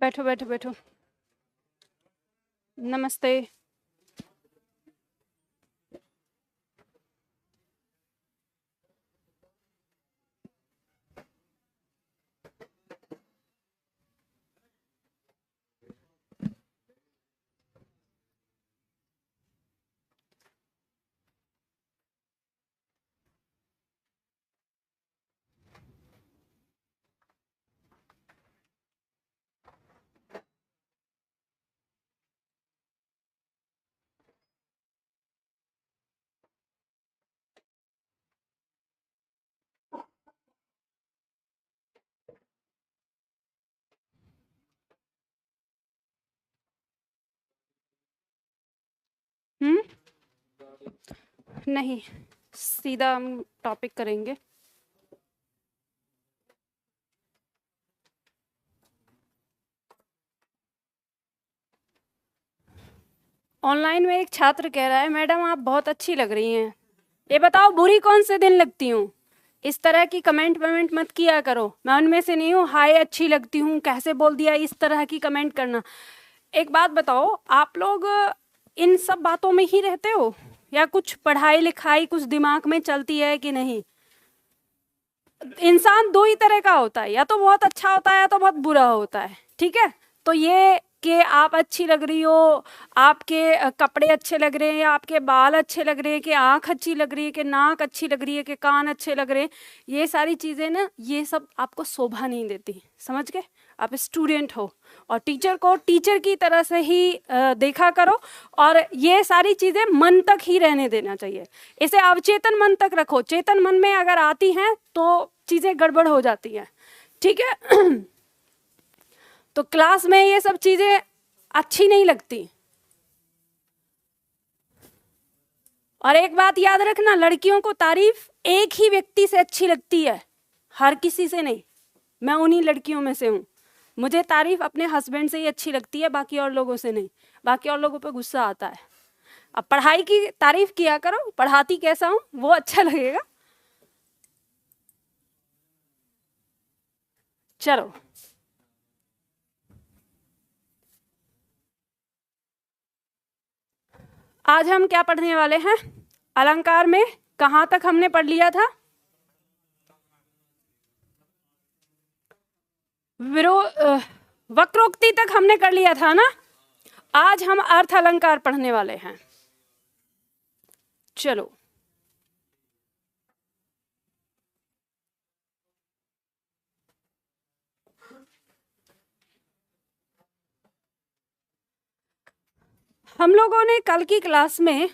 बैठो बैठो बैठो। नमस्ते। नहीं, सीधा हम टॉपिक करेंगे। ऑनलाइन में एक छात्र कह रहा है, मैडम आप बहुत अच्छी लग रही हैं। ये बताओ बुरी कौन से दिन लगती हूँ? इस तरह की कमेंट वमेंट मत किया करो, मैं उनमें से नहीं हूँ। हाय अच्छी लगती हूँ कैसे बोल दिया, इस तरह की कमेंट करना। एक बात बताओ, आप लोग इन सब बातों में ही रहते हो या कुछ पढ़ाई लिखाई कुछ दिमाग में चलती है कि नहीं? इंसान दो ही तरह का होता है, या तो बहुत अच्छा होता है या तो बहुत बुरा होता है, ठीक है? तो ये कि आप अच्छी लग रही हो, आपके कपड़े अच्छे लग रहे हैं, या आपके बाल अच्छे लग रहे हैं, कि आँख अच्छी लग रही है, कि नाक अच्छी लग रही है, कि कान अच्छे लग रहे हैं, ये सारी चीज़ें ना, ये सब आपको शोभा नहीं देती, समझ गए? आप स्टूडेंट हो और टीचर को टीचर की तरह से ही देखा करो, और ये सारी चीज़ें मन तक ही रहने देना चाहिए। इसे अवचेतन मन तक रखो, चेतन मन में अगर आती हैं तो चीज़ें गड़बड़ हो जाती हैं, ठीक है? तो क्लास में ये सब चीज़ें अच्छी नहीं लगती। और एक बात याद रखना, लड़कियों को तारीफ एक ही व्यक्ति से अच्छी लगती है, हर किसी से नहीं। मैं उन्हीं लड़कियों में से हूँ, मुझे तारीफ अपने हस्बैंड से ही अच्छी लगती है, बाकी और लोगों से नहीं। बाकी और लोगों पे गुस्सा आता है। अब पढ़ाई की तारीफ किया करो, पढ़ाती कैसा हूँ वो अच्छा लगेगा। चलो, आज हम क्या पढ़ने वाले हैं? अलंकार में कहाँ तक हमने पढ़ लिया था? वक्रोक्ति तक हमने कर लिया था ना। आज हम अर्थ अलंकार पढ़ने वाले हैं। चलो, हम लोगों ने कल की क्लास में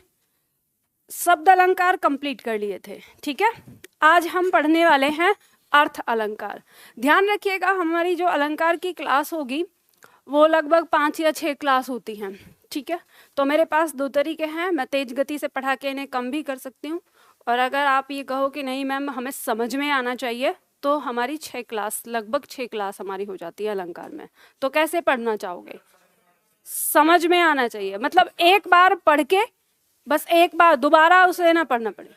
शब्द अलंकार कंप्लीट कर लिए थे, ठीक है? आज हम पढ़ने वाले हैं अर्थ अलंकार। ध्यान रखिएगा, हमारी जो अलंकार की क्लास होगी वो लगभग 5 या 6 क्लास होती हैं, ठीक है? तो मेरे पास दो तरीके हैं, मैं तेज गति से पढ़ा के इन्हें कम भी कर सकती हूँ, और अगर आप ये कहो कि नहीं मैम हमें समझ में आना चाहिए, तो हमारी 6 क्लास, लगभग 6 क्लास हमारी हो जाती है अलंकार में। तो कैसे पढ़ना चाहोगे? समझ में आना चाहिए, मतलब एक बार पढ़ के बस एक बार दोबारा उसे ना पढ़ना पड़े।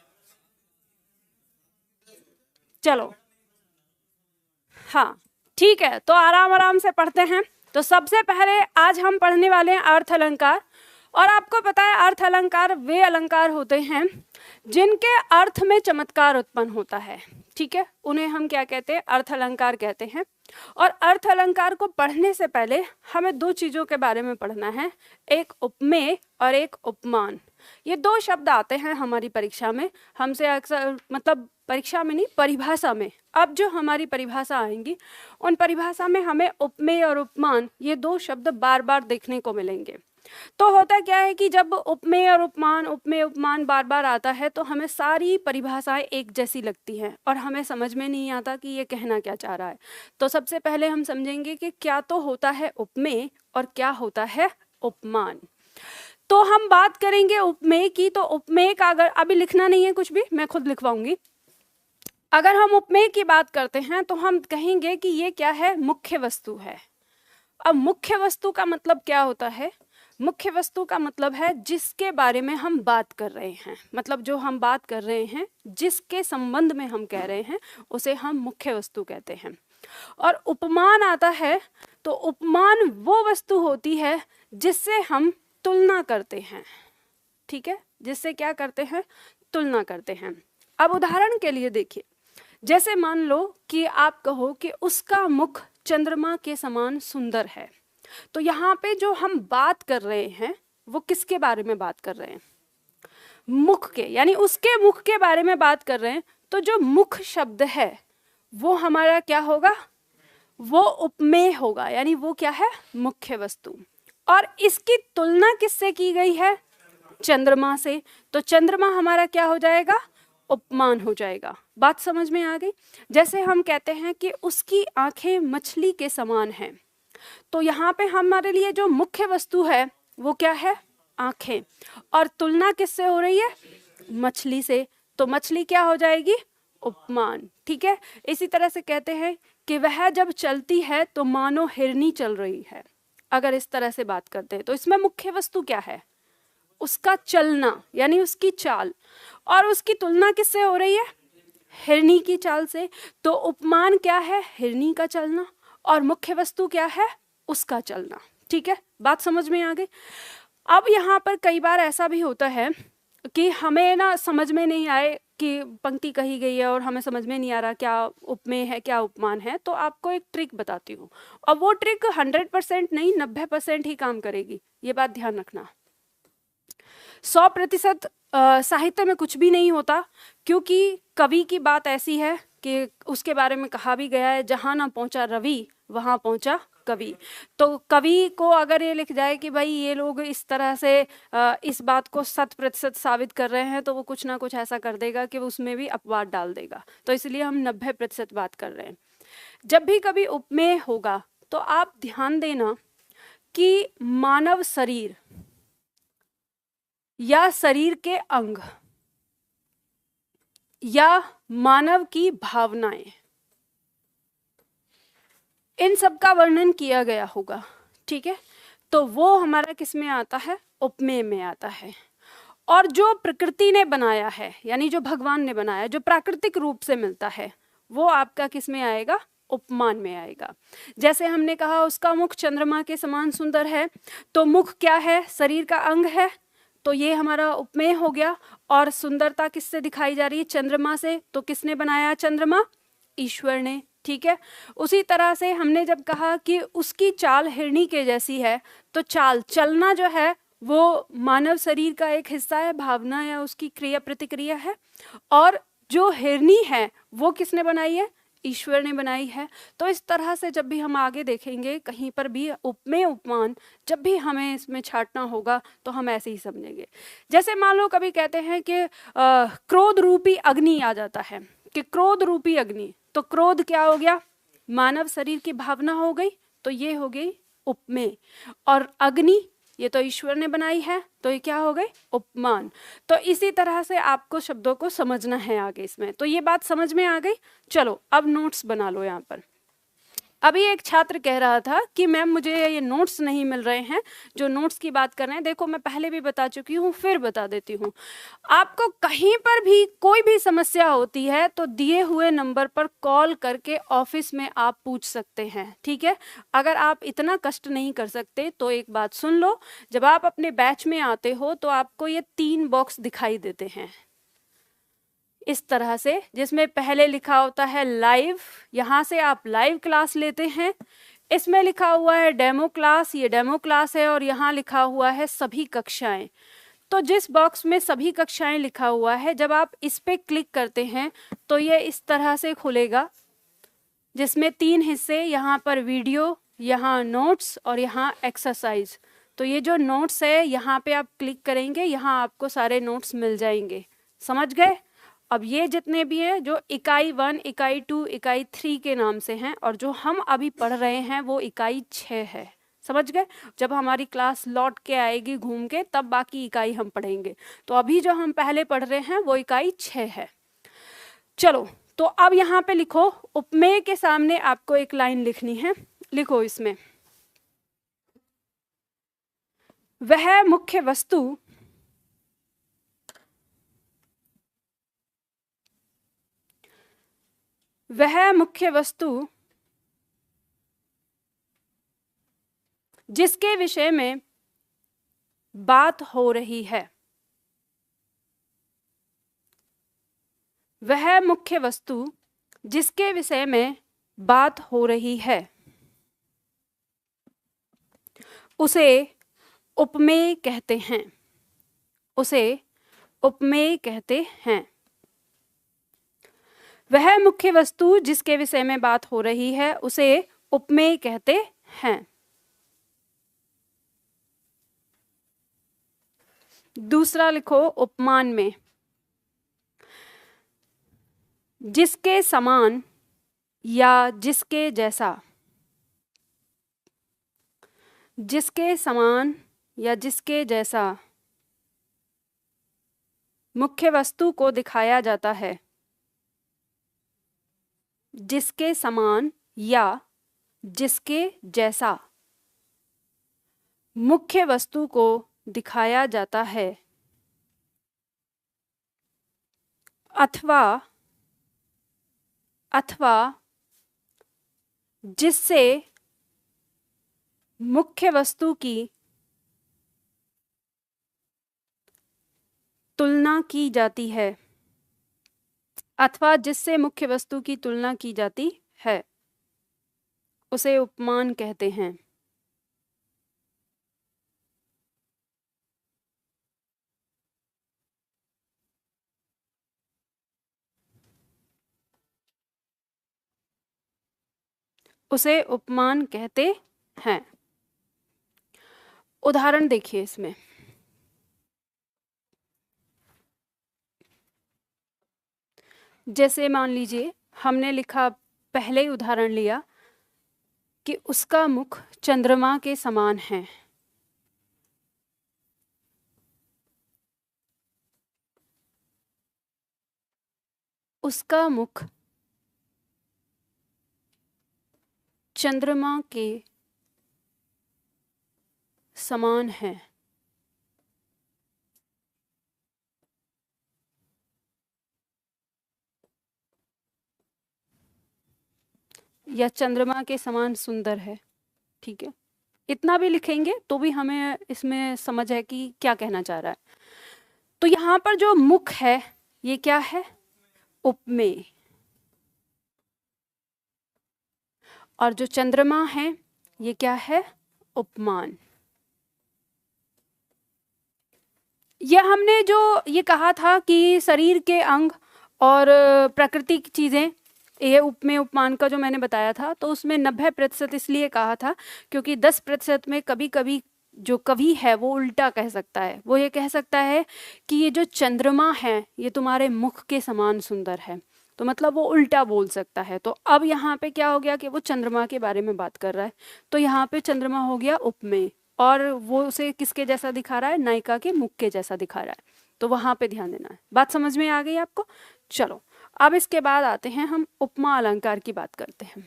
चलो, हाँ ठीक है, तो आराम आराम से पढ़ते हैं। तो सबसे पहले आज हम पढ़ने वाले हैं अर्थ अलंकार। और आपको पता है अर्थ अलंकार वे अलंकार होते हैं जिनके अर्थ में चमत्कार उत्पन्न होता है, ठीक है? उन्हें हम क्या कहते हैं? अर्थ अलंकार कहते हैं। और अर्थ अलंकार को पढ़ने से पहले हमें दो चीज़ों के बारे में पढ़ना है, एक उपमेय और एक उपमान। ये दो शब्द आते हैं हमारी परीक्षा में, हमसे अक्सर, मतलब परीक्षा में नहीं, परिभाषा में। अब जो हमारी परिभाषा आएंगी उन परिभाषा में हमें उपमेय और उपमान ये दो शब्द बार बार देखने को मिलेंगे। तो होता क्या है कि जब उपमेय और उपमान, उपमेय उपमान बार बार आता है तो हमें सारी परिभाषाएं एक जैसी लगती हैं और हमें समझ में नहीं आता कि ये कहना क्या चाह रहा है। तो सबसे पहले हम समझेंगे कि क्या तो होता है उपमेय और क्या होता है उपमान। तो हम बात करेंगे उपमेय की। तो उपमेय का, अगर अभी लिखना नहीं है कुछ भी, मैं खुद लिखवाऊंगी। अगर हम उपमेय की बात करते हैं तो हम कहेंगे कि ये क्या है? मुख्य वस्तु है। अब मुख्य वस्तु का मतलब क्या होता है? मुख्य वस्तु का मतलब है जिसके बारे में हम बात कर रहे हैं, मतलब जो हम बात कर रहे हैं, जिसके संबंध में हम कह रहे हैं, उसे हम मुख्य वस्तु कहते हैं। और उपमान आता है तो उपमान वो वस्तु होती है जिससे हम तुलना करते हैं, ठीक है, जिससे क्या करते हैं, तुलना करते हैं। अब उदाहरण के लिए देखिए, जैसे मान लो कि आप कहो कि उसका मुख चंद्रमा के समान सुंदर है, तो यहाँ पे जो हम बात कर रहे हैं वो किसके बारे में बात कर रहे हैं, मुख के, यानी उसके मुख के बारे में बात कर रहे हैं। तो जो मुख शब्द है वो हमारा क्या होगा, वो उपमेय होगा, यानी वो क्या है, मुख्य वस्तु। और इसकी तुलना किससे की गई है, चंद्रमा से, तो चंद्रमा हमारा क्या हो जाएगा, उपमान हो जाएगा। बात समझ में आ गई। जैसे हम कहते हैं कि उसकी आंखें मछली के समान हैं, तो यहाँ पे हमारे लिए जो मुख्य वस्तु है वो क्या है, आंखें, और तुलना किससे हो रही है, मछली से, तो मछली क्या हो जाएगी, उपमान, ठीक है। इसी तरह से कहते हैं कि वह जब चलती है तो मानो हिरनी चल रही है। अगर इस तरह से बात करते हैं तो इसमें मुख्य वस्तु क्या है, उसका चलना, यानी उसकी चाल, और उसकी तुलना किससे हो रही है, हिरनी की चाल से। तो उपमान क्या है, हिरनी का चलना, और मुख्य वस्तु क्या है, उसका चलना, ठीक है। बात समझ में आ गई। अब यहाँ पर कई बार ऐसा भी होता है कि हमें ना समझ में नहीं आए कि पंक्ति कही गई है और हमें समझ में नहीं आ रहा क्या उपमेय है क्या उपमान है, तो आपको एक ट्रिक बताती हूँ, और वो ट्रिक 100% नहीं 90% ही काम करेगी, ये बात ध्यान रखना। 100% साहित्य में कुछ भी नहीं होता, क्योंकि कवि की बात ऐसी है कि उसके बारे में कहा भी गया है, जहाँ ना पहुँचा रवि वहाँ पहुँचा कवि। तो कवि को अगर ये लिख जाए कि भाई ये लोग इस तरह से इस बात को 100% साबित कर रहे हैं, तो वो कुछ ना कुछ ऐसा कर देगा कि उसमें भी अपवाद डाल देगा। तो इसलिए हम 90% बात कर रहे हैं। जब भी कभी उपमेय होगा तो आप ध्यान देना कि मानव शरीर या शरीर के अंग या मानव की भावनाएं, इन सब का वर्णन किया गया होगा, ठीक है। तो वो हमारा किस में आता है, उपमेय में आता है। और जो प्रकृति ने बनाया है, यानी जो भगवान ने बनाया, जो प्राकृतिक रूप से मिलता है, वो आपका किस में आएगा, उपमान में आएगा। जैसे हमने कहा उसका मुख चंद्रमा के समान सुंदर है, तो मुख क्या है, शरीर का अंग है, तो ये हमारा उपमेय हो गया। और सुंदरता किससे दिखाई जा रही है, चंद्रमा से, तो किसने बनाया चंद्रमा, ईश्वर ने, ठीक है। उसी तरह से हमने जब कहा कि उसकी चाल हिरनी के जैसी है, तो चाल, चलना जो है वो मानव शरीर का एक हिस्सा है, भावना या उसकी क्रिया प्रतिक्रिया है। और जो हिरनी है वो किसने बनाई है, ईश्वर ने बनाई है। तो इस तरह से जब भी हम आगे देखेंगे कहीं पर भी उपमेय उपमान जब भी हमें इसमें छांटना होगा तो हम ऐसे ही समझेंगे। जैसे मान लो कभी कहते हैं कि क्रोध रूपी अग्नि आ जाता है, कि क्रोध रूपी अग्नि, तो क्रोध क्या हो गया, मानव शरीर की भावना हो गई, तो ये हो गई उपमेय। और अग्नि ये तो ईश्वर ने बनाई है, तो ये क्या हो गई, उपमान। तो इसी तरह से आपको शब्दों को समझना है आगे इसमें। तो ये बात समझ में आ गई। चलो अब नोट्स बना लो। यहाँ पर अभी एक छात्र कह रहा था कि मैम मुझे ये नोट्स नहीं मिल रहे हैं, जो नोट्स की बात कर रहे हैं। देखो मैं पहले भी बता चुकी हूँ, फिर बता देती हूँ। आपको कहीं पर भी कोई भी समस्या होती है तो दिए हुए नंबर पर कॉल करके ऑफिस में आप पूछ सकते हैं, ठीक है। अगर आप इतना कष्ट नहीं कर सकते तो एक बात सुन लो, जब आप अपने बैच में आते हो तो आपको ये 3 बॉक्स दिखाई देते हैं इस तरह से, जिसमें पहले लिखा होता है लाइव, यहाँ से आप लाइव क्लास लेते हैं। इसमें लिखा हुआ है डेमो क्लास, ये डेमो क्लास है, और यहाँ लिखा हुआ है सभी कक्षाएं। तो जिस बॉक्स में सभी कक्षाएं लिखा हुआ है, जब आप इस पे क्लिक करते हैं तो ये इस तरह से खुलेगा, जिसमें 3 हिस्से, यहाँ पर वीडियो, यहाँ नोट्स और यहाँ एक्सरसाइज। तो ये जो नोट्स है यहाँ पे आप क्लिक करेंगे, यहाँ आपको सारे नोट्स मिल जाएंगे। समझ गए। अब ये जितने भी हैं, जो इकाई 1, इकाई 2, इकाई 3 के नाम से हैं, और जो हम अभी पढ़ रहे हैं वो इकाई 6 है। समझ गए। जब हमारी क्लास लौट के आएगी घूम के, तब बाकी इकाई हम पढ़ेंगे। तो अभी जो हम पहले पढ़ रहे हैं वो इकाई 6 है। चलो तो अब यहाँ पे लिखो, उपमेय के सामने आपको एक लाइन लिखनी है। लिखो इसमें, वह मुख्य वस्तु जिसके विषय में बात हो रही है वह मुख्य वस्तु जिसके विषय में बात हो रही है उसे उपमेय कहते हैं। उसे उपमेय कहते हैं। वह मुख्य वस्तु जिसके विषय में बात हो रही है उसे उपमेय कहते हैं। दूसरा लिखो उपमान में, जिसके समान या जिसके जैसा। जिसके समान या जिसके जैसा मुख्य वस्तु को दिखाया जाता है। जिसके समान या जिसके जैसा मुख्य वस्तु को दिखाया जाता है अथवा जिससे मुख्य वस्तु की तुलना की जाती है। अथवा जिससे मुख्य वस्तु की तुलना की जाती है उसे उपमान कहते हैं। उसे उपमान कहते हैं। उदाहरण देखिए इसमें। जैसे मान लीजिए हमने लिखा, पहले ही उदाहरण लिया कि उसका मुख चंद्रमा के समान है। उसका मुख चंद्रमा के समान है। या चंद्रमा के समान सुंदर है। ठीक है, इतना भी लिखेंगे तो भी हमें इसमें समझ है कि क्या कहना चाह रहा है। तो यहाँ पर जो मुख है ये क्या है? उपमेय। और जो चंद्रमा है ये क्या है? उपमान। यह हमने जो ये कहा था कि शरीर के अंग और प्रकृति की चीजें, ये उपमेय उपमान का जो मैंने बताया था, तो उसमें 90% इसलिए कहा था क्योंकि 10% में कभी कभी जो कवि है वो उल्टा कह सकता है। वो ये कह सकता है कि ये जो चंद्रमा है ये तुम्हारे मुख के समान सुंदर है, तो मतलब वो उल्टा बोल सकता है। तो अब यहाँ पे क्या हो गया कि वो चंद्रमा के बारे में बात कर रहा है, तो यहाँ पे चंद्रमा हो गया उपमेय, और वो उसे किसके जैसा दिखा रहा है? नायिका के मुख के जैसा दिखा रहा है। तो वहां पे ध्यान देना है। बात समझ में आ गई आपको? चलो अब इसके बाद आते हैं, हम उपमा अलंकार की बात करते हैं।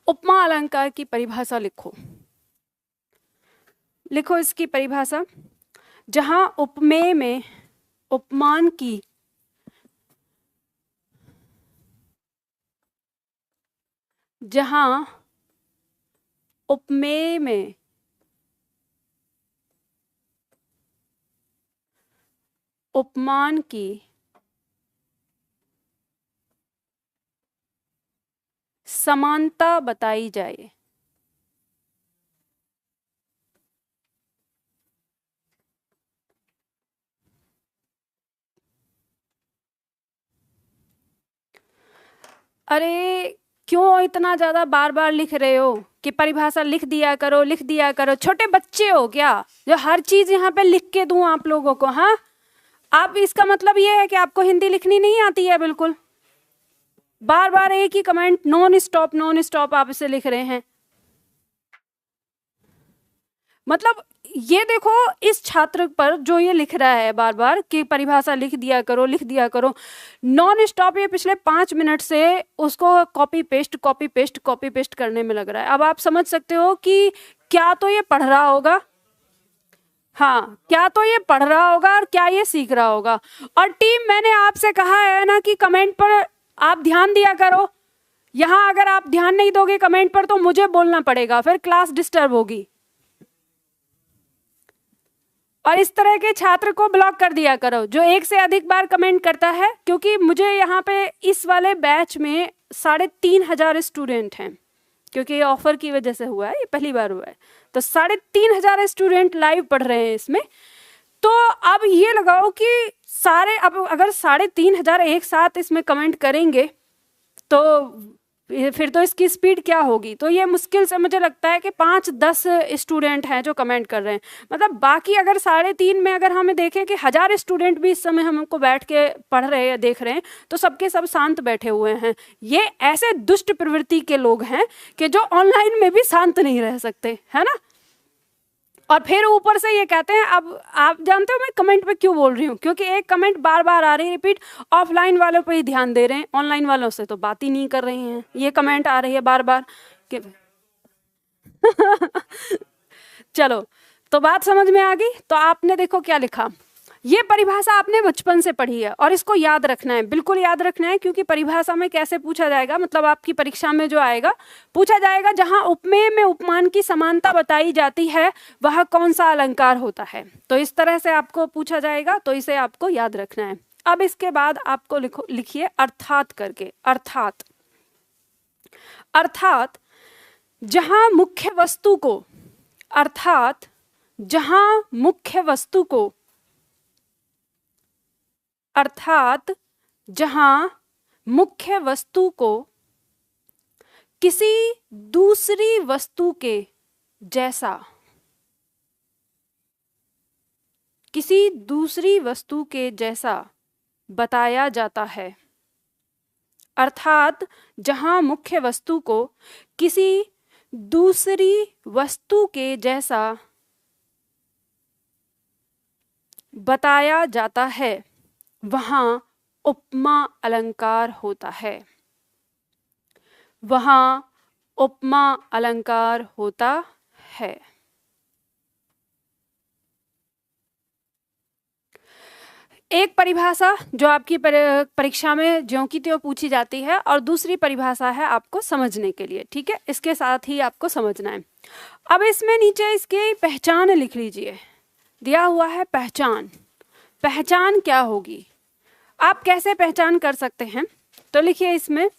उपमा अलंकार की परिभाषा लिखो। लिखो इसकी परिभाषा। जहां उपमेय में उपमान की जहां उपमेय में उपमान की समानता बताई जाए, अरे क्यों इतना ज्यादा बार बार लिख रहे हो कि परिभाषा लिख दिया करो, लिख दिया करो। छोटे बच्चे हो क्या जो हर चीज यहाँ पे लिख के दूं आप लोगों को? हाँ, आप इसका मतलब ये है कि आपको हिंदी लिखनी नहीं आती है बिल्कुल? बार बार एक ही कमेंट, नॉन स्टॉप आप इसे लिख रहे हैं। मतलब ये देखो, इस छात्र पर जो ये लिख रहा है बार बार कि परिभाषा लिख दिया करो, लिख दिया करो, नॉन स्टॉप ये पिछले 5 मिनट से उसको कॉपी पेस्ट करने में लग रहा है। अब आप समझ सकते हो कि क्या तो ये पढ़ रहा होगा, हाँ, क्या तो ये पढ़ रहा होगा और क्या ये सीख रहा होगा। और टीम, मैंने आपसे कहा है ना कि कमेंट पर आप ध्यान दिया करो। यहाँ अगर आप ध्यान नहीं दोगे कमेंट पर तो मुझे बोलना पड़ेगा, फिर क्लास डिस्टर्ब होगी। और इस तरह के छात्र को ब्लॉक कर दिया करो जो एक से अधिक बार कमेंट करता है, क्योंकि मुझे यहाँ पे इस वाले बैच में 3,500 स्टूडेंट हैं, क्योंकि ये ऑफर की वजह से हुआ है, ये पहली बार हुआ है, तो 3,500 स्टूडेंट लाइव पढ़ रहे हैं इसमें। तो अब ये लगाओ कि सारे, अब अगर 3,500 एक साथ इसमें कमेंट करेंगे तो फिर तो इसकी स्पीड क्या होगी। तो ये मुश्किल से मुझे लगता है कि 5-10 स्टूडेंट हैं जो कमेंट कर रहे हैं। मतलब बाकी अगर 3.5 में अगर हमें देखें कि 1000 स्टूडेंट भी इस समय हमको बैठ के पढ़ रहे हैं, देख रहे हैं, तो सबके सब शांत बैठे हुए हैं। ये ऐसे दुष्ट प्रवृत्ति के लोग हैं कि जो ऑनलाइन में भी शांत नहीं रह सकते, है ना। और फिर ऊपर से ये कहते हैं, अब आप जानते हो मैं कमेंट पे क्यों बोल रही हूँ, क्योंकि एक कमेंट बार बार आ रही है रिपीट, ऑफलाइन वालों पे ही ध्यान दे रहे हैं, ऑनलाइन वालों से तो बात ही नहीं कर रही हैं। ये कमेंट आ रही है बार बार कि चलो, तो बात समझ में आ गई। तो आपने देखो क्या लिखा, ये परिभाषा आपने बचपन से पढ़ी है और इसको याद रखना है, बिल्कुल याद रखना है, क्योंकि परिभाषा में कैसे पूछा जाएगा, मतलब आपकी परीक्षा में जो आएगा पूछा जाएगा, जहां उपमेय में उपमान की समानता बताई जाती है वह कौन सा अलंकार होता है। तो इस तरह से आपको पूछा जाएगा, तो इसे आपको याद रखना है। अब इसके बाद आपको लिखिए अर्थात करके। अर्थात, अर्थात जहां मुख्य वस्तु को, अर्थात जहां मुख्य वस्तु को, अर्थात जहां मुख्य वस्तु को किसी दूसरी वस्तु के जैसा, किसी दूसरी वस्तु के जैसा बताया जाता है। अर्थात जहां मुख्य वस्तु को किसी दूसरी वस्तु के जैसा बताया जाता है वहां उपमा अलंकार होता है, वहां उपमा अलंकार होता है। एक परिभाषा जो आपकी परीक्षा में ज्यों की त्यों पूछी जाती है, और दूसरी परिभाषा है आपको समझने के लिए, ठीक है, इसके साथ ही आपको समझना है। अब इसमें नीचे इसकी पहचान लिख लीजिए, दिया हुआ है पहचान। पहचान क्या होगी, आप कैसे पहचान कर सकते हैं, तो लिखिए इसमें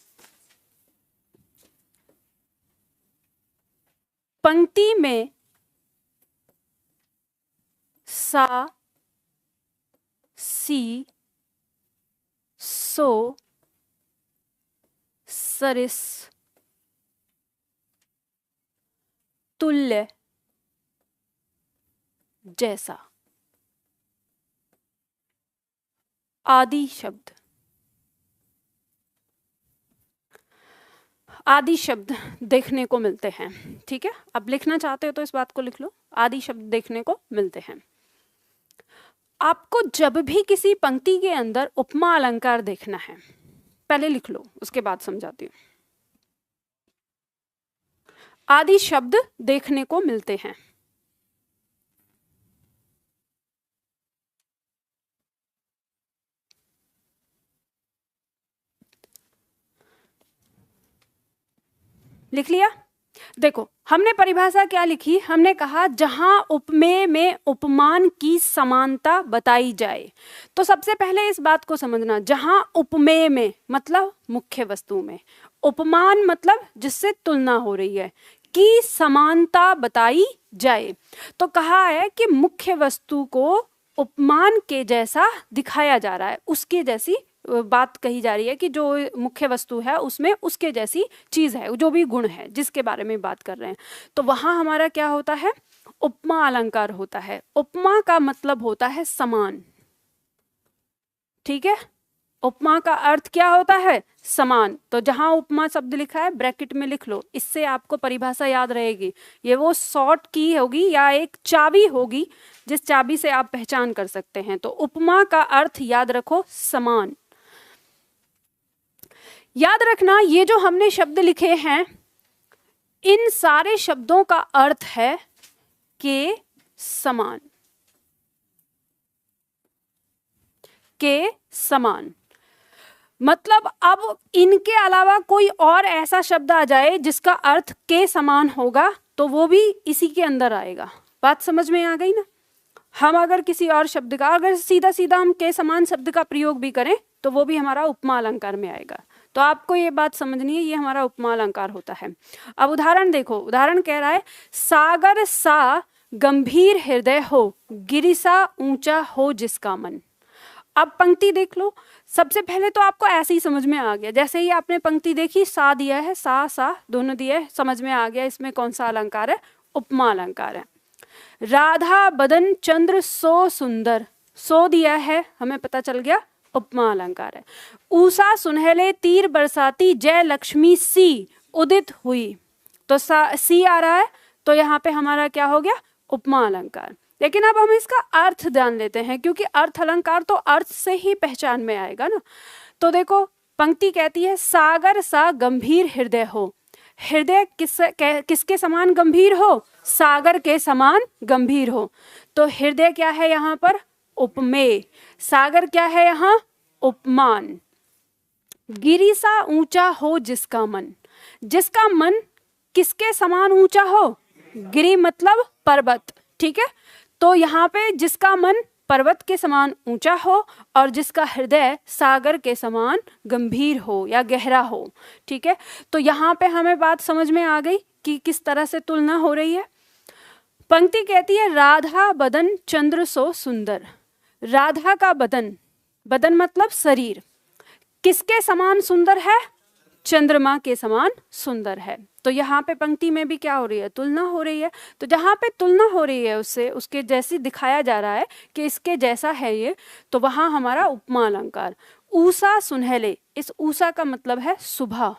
पंक्ति में सा, सी, सो, सरिस, तुल्य, जैसा आदि शब्द, आदि शब्द देखने को मिलते हैं, ठीक है। अब लिखना चाहते हो तो इस बात को लिख लो, आदि शब्द देखने को मिलते हैं। आपको जब भी किसी पंक्ति के अंदर उपमा अलंकार देखना है, पहले लिख लो, उसके बाद समझाती हूँ। आदि शब्द देखने को मिलते हैं। लिख लिया। देखो हमने परिभाषा क्या लिखी, हमने कहा जहां उपमेय में उपमान की समानता बताई जाए। तो सबसे पहले इस बात को समझना, जहां उपमेय में मतलब मुख्य वस्तु में, उपमान मतलब जिससे तुलना हो रही है, की समानता बताई जाए। तो कहा है कि मुख्य वस्तु को उपमान के जैसा दिखाया जा रहा है, उसके जैसी बात कही जा रही है कि जो मुख्य वस्तु है उसमें उसके जैसी चीज है, जो भी गुण है जिसके बारे में बात कर रहे हैं। तो वहां हमारा क्या होता है, उपमा अलंकार होता है। उपमा का मतलब होता है समान, ठीक है। उपमा का अर्थ क्या होता है, समान। तो जहां उपमा शब्द लिखा है ब्रैकेट में लिख लो, इससे आपको परिभाषा याद रहेगी। ये वो शॉर्ट की होगी या एक चाबी होगी जिस चाबी से आप पहचान कर सकते हैं। तो उपमा का अर्थ याद रखो, समान। याद रखना ये जो हमने शब्द लिखे हैं, इन सारे शब्दों का अर्थ है के समान, के समान। मतलब अब इनके अलावा कोई और ऐसा शब्द आ जाए जिसका अर्थ के समान होगा तो वो भी इसी के अंदर आएगा। बात समझ में आ गई ना? हम अगर किसी और शब्द का, अगर सीधा सीधा हम के समान शब्द का प्रयोग भी करें तो वो भी हमारा उपमा अलंकार में आएगा। तो आपको ये बात समझनी है, ये हमारा उपमा अलंकार होता है। अब उदाहरण देखो, उदाहरण कह रहा है सागर सा गंभीर हृदय हो, गिरि सा ऊंचा हो जिसका मन। अब पंक्ति देख लो। सबसे पहले तो आपको ऐसे ही समझ में आ गया, जैसे ही आपने पंक्ति देखी, सा दिया है, सा दोनों दिए है, समझ में आ गया इसमें कौन सा अलंकार है, उपमा अलंकार है। राधा बदन चंद्र सो सुंदर, सो दिया है, हमें पता चल गया उपमा अलंकार है। ऊषा सुनहले तीर बरसाती, जय लक्ष्मी सी उदित हुई, तो सी आ रहा है, तो यहाँ पे हमारा क्या हो गया, उपमा अलंकार। लेकिन अब हम इसका अर्थ जान लेते हैं, क्योंकि अर्थ अलंकार तो अर्थ से ही पहचान में आएगा ना। तो देखो पंक्ति कहती है सागर सा गंभीर हृदय हो। हृदय किसके समान गंभीर हो, सागर के समान गंभीर हो। तो हृदय क्या है यहाँ पर, उपमेय। सागर क्या है यहाँ, उपमान। गिरि सा ऊंचा हो जिसका मन, जिसका मन किसके समान ऊंचा हो, गिरि मतलब पर्वत, ठीक है। तो यहाँ पे जिसका मन पर्वत के समान ऊंचा हो और जिसका हृदय सागर के समान गंभीर हो या गहरा हो, ठीक है। तो यहाँ पे हमें बात समझ में आ गई कि किस तरह से तुलना हो रही है। पंक्ति कहती है राधा बदन चंद्र सो सुंदर। राधा का बदन, बदन मतलब शरीर, किसके समान सुंदर है, चंद्रमा के समान सुंदर है। तो यहाँ पे पंक्ति में भी क्या हो रही है, तुलना हो रही है। तो जहाँ पे तुलना हो रही है उससे, उसके जैसी दिखाया जा रहा है कि इसके जैसा है ये, तो वहाँ हमारा उपमा अलंकार। ऊषा सुनहले, इस ऊषा का मतलब है सुबह,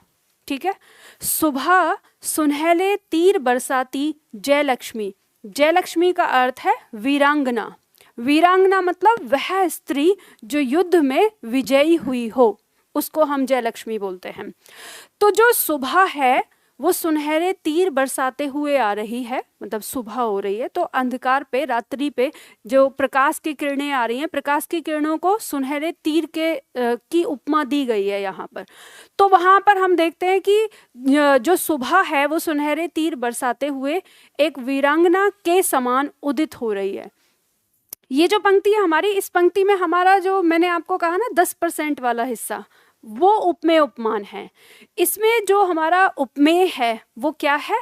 ठीक है। सुबह सुनहले तीर बरसाती, जय लक्ष्मी। जय लक्ष्मी का अर्थ है वीरांगना। वीरांगना मतलब वह स्त्री जो युद्ध में विजयी हुई हो, उसको हम जय लक्ष्मी बोलते हैं। तो जो सुबह है वो सुनहरे तीर बरसाते हुए आ रही है, मतलब सुबह हो रही है, तो अंधकार पे, रात्रि पे जो प्रकाश की किरणें आ रही हैं, प्रकाश की किरणों को सुनहरे तीर की उपमा दी गई है यहाँ पर। तो वहाँ पर हम देखते हैं कि जो सुबह है वो सुनहरे तीर बरसाते हुए एक वीरांगना के समान उदित हो रही है। ये जो पंक्ति है हमारी, इस पंक्ति में हमारा जो मैंने आपको कहा ना 10% वाला हिस्सा, वो उपमेय उपमान है। इसमें जो हमारा उपमेय है वो क्या है,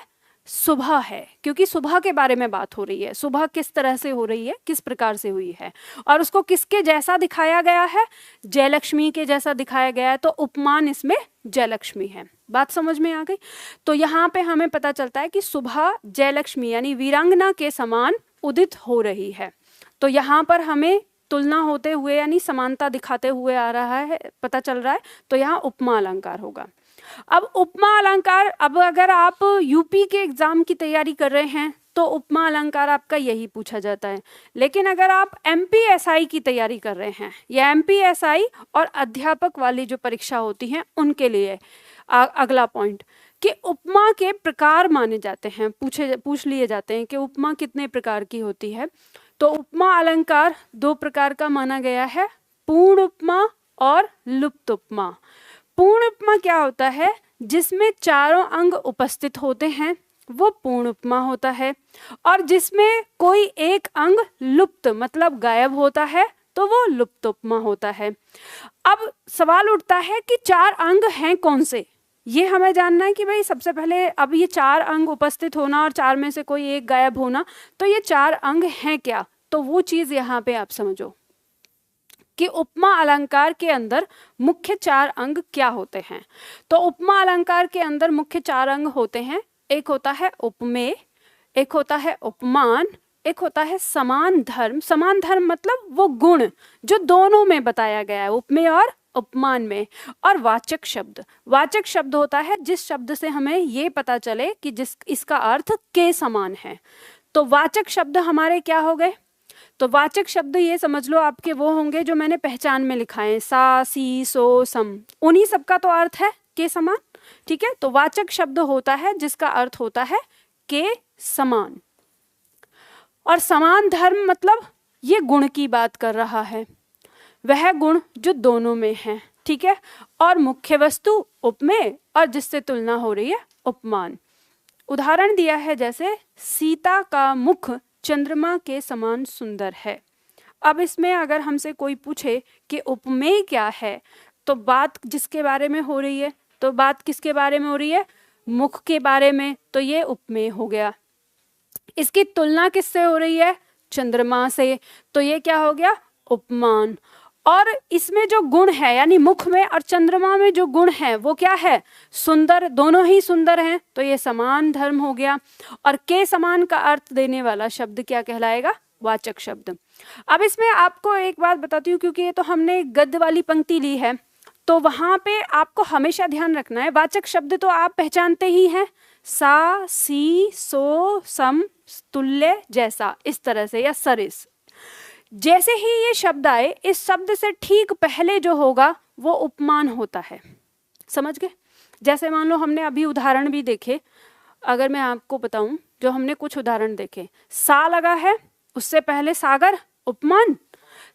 सुबह है, क्योंकि सुबह के बारे में बात हो रही है। सुबह किस तरह से हो रही है, किस प्रकार से हुई है, और उसको किसके जैसा दिखाया गया है, जयलक्ष्मी के जैसा दिखाया गया है। तो उपमान इसमें जयलक्ष्मी है। बात समझ में आ गई। तो यहाँ पे हमें पता चलता है कि सुबह जयलक्ष्मी यानी वीरांगना के समान उदित हो रही है। तो यहाँ पर हमें तुलना होते हुए यानी समानता दिखाते हुए आ रहा है, पता चल रहा है। तो यहाँ उपमा अलंकार होगा। अब उपमा अलंकार, अब अगर आप यूपी के एग्जाम की तैयारी कर रहे हैं तो उपमा अलंकार आपका यही पूछा जाता है। लेकिन अगर आप MPSI की तैयारी कर रहे हैं, या MPSI और अध्यापक वाली जो परीक्षा होती है उनके लिए अगला पॉइंट कि उपमा के प्रकार माने जाते हैं, पूछ लिए जाते हैं कि उपमा कितने प्रकार की होती है। तो उपमा अलंकार 2 प्रकार का माना गया है, पूर्ण उपमा और लुप्त उपमा। पूर्ण उपमा क्या होता है, जिसमें चारों अंग उपस्थित होते हैं वो पूर्ण उपमा होता है, और जिसमें कोई एक अंग लुप्त मतलब गायब होता है तो वो लुप्त उपमा होता है। अब सवाल उठता है कि 4 अंग हैं कौन से, ये हमें जानना है कि भाई सबसे पहले अब ये 4 अंग उपस्थित होना और 4 में से कोई एक गायब होना, तो ये 4 अंग हैं क्या। तो वो चीज यहाँ पे आप समझो कि उपमा अलंकार के अंदर मुख्य 4 अंग क्या होते हैं। तो उपमा अलंकार के अंदर मुख्य 4 अंग होते हैं। एक होता है उपमेय, एक होता है उपमान, एक होता है समान धर्म। समान धर्म मतलब वो गुण जो दोनों में बताया गया है, उपमेय और उपमान में, और वाचक शब्द। वाचक शब्द होता है जिस शब्द से हमें ये पता चले कि इसका अर्थ के समान है। तो वाचक शब्द हमारे क्या हो गए, तो वाचक शब्द ये समझ लो आपके वो होंगे जो मैंने पहचान में लिखाए, सा सी सो सम, उन्हीं सबका तो अर्थ है के समान, ठीक है। तो वाचक शब्द होता है जिसका अर्थ होता है के समान। और समान धर्म मतलब ये गुण की बात कर रहा है, वह गुण जो दोनों में है। ठीक है, और मुख्य वस्तु उपमेय, और जिससे तुलना हो रही है उपमान। उदाहरण दिया है जैसे सीता का मुख चंद्रमा के समान सुंदर है। अब इसमें अगर हमसे कोई पूछे कि उपमेय क्या है, तो बात जिसके बारे में हो रही है, तो बात किसके बारे में हो रही है? मुख के बारे में, तो ये उपमेय हो गया। इसकी तुलना किससे हो रही है? चंद्रमा से, तो ये क्या हो गया? उपमान। और इसमें जो गुण है, यानी मुख में और चंद्रमा में जो गुण है वो क्या है? सुंदर, दोनों ही सुंदर हैं, तो ये समान धर्म हो गया। और के समान का अर्थ देने वाला शब्द क्या कहलाएगा? वाचक शब्द। अब इसमें आपको एक बात बताती हूँ, क्योंकि ये तो हमने गद्य वाली पंक्ति ली है, तो वहां पे आपको हमेशा ध्यान रखना है, वाचक शब्द तो आप पहचानते ही हैं, सा, सी, सो, सम, तुल्य, जैसा, इस तरह से, या सरिस। जैसे ही ये शब्द आए, इस शब्द से ठीक पहले जो होगा वो उपमान होता है। समझ गए? जैसे मान लो हमने अभी उदाहरण भी देखे, अगर मैं आपको बताऊं, जो हमने कुछ उदाहरण देखे, सा लगा है, उससे पहले सागर, उपमान।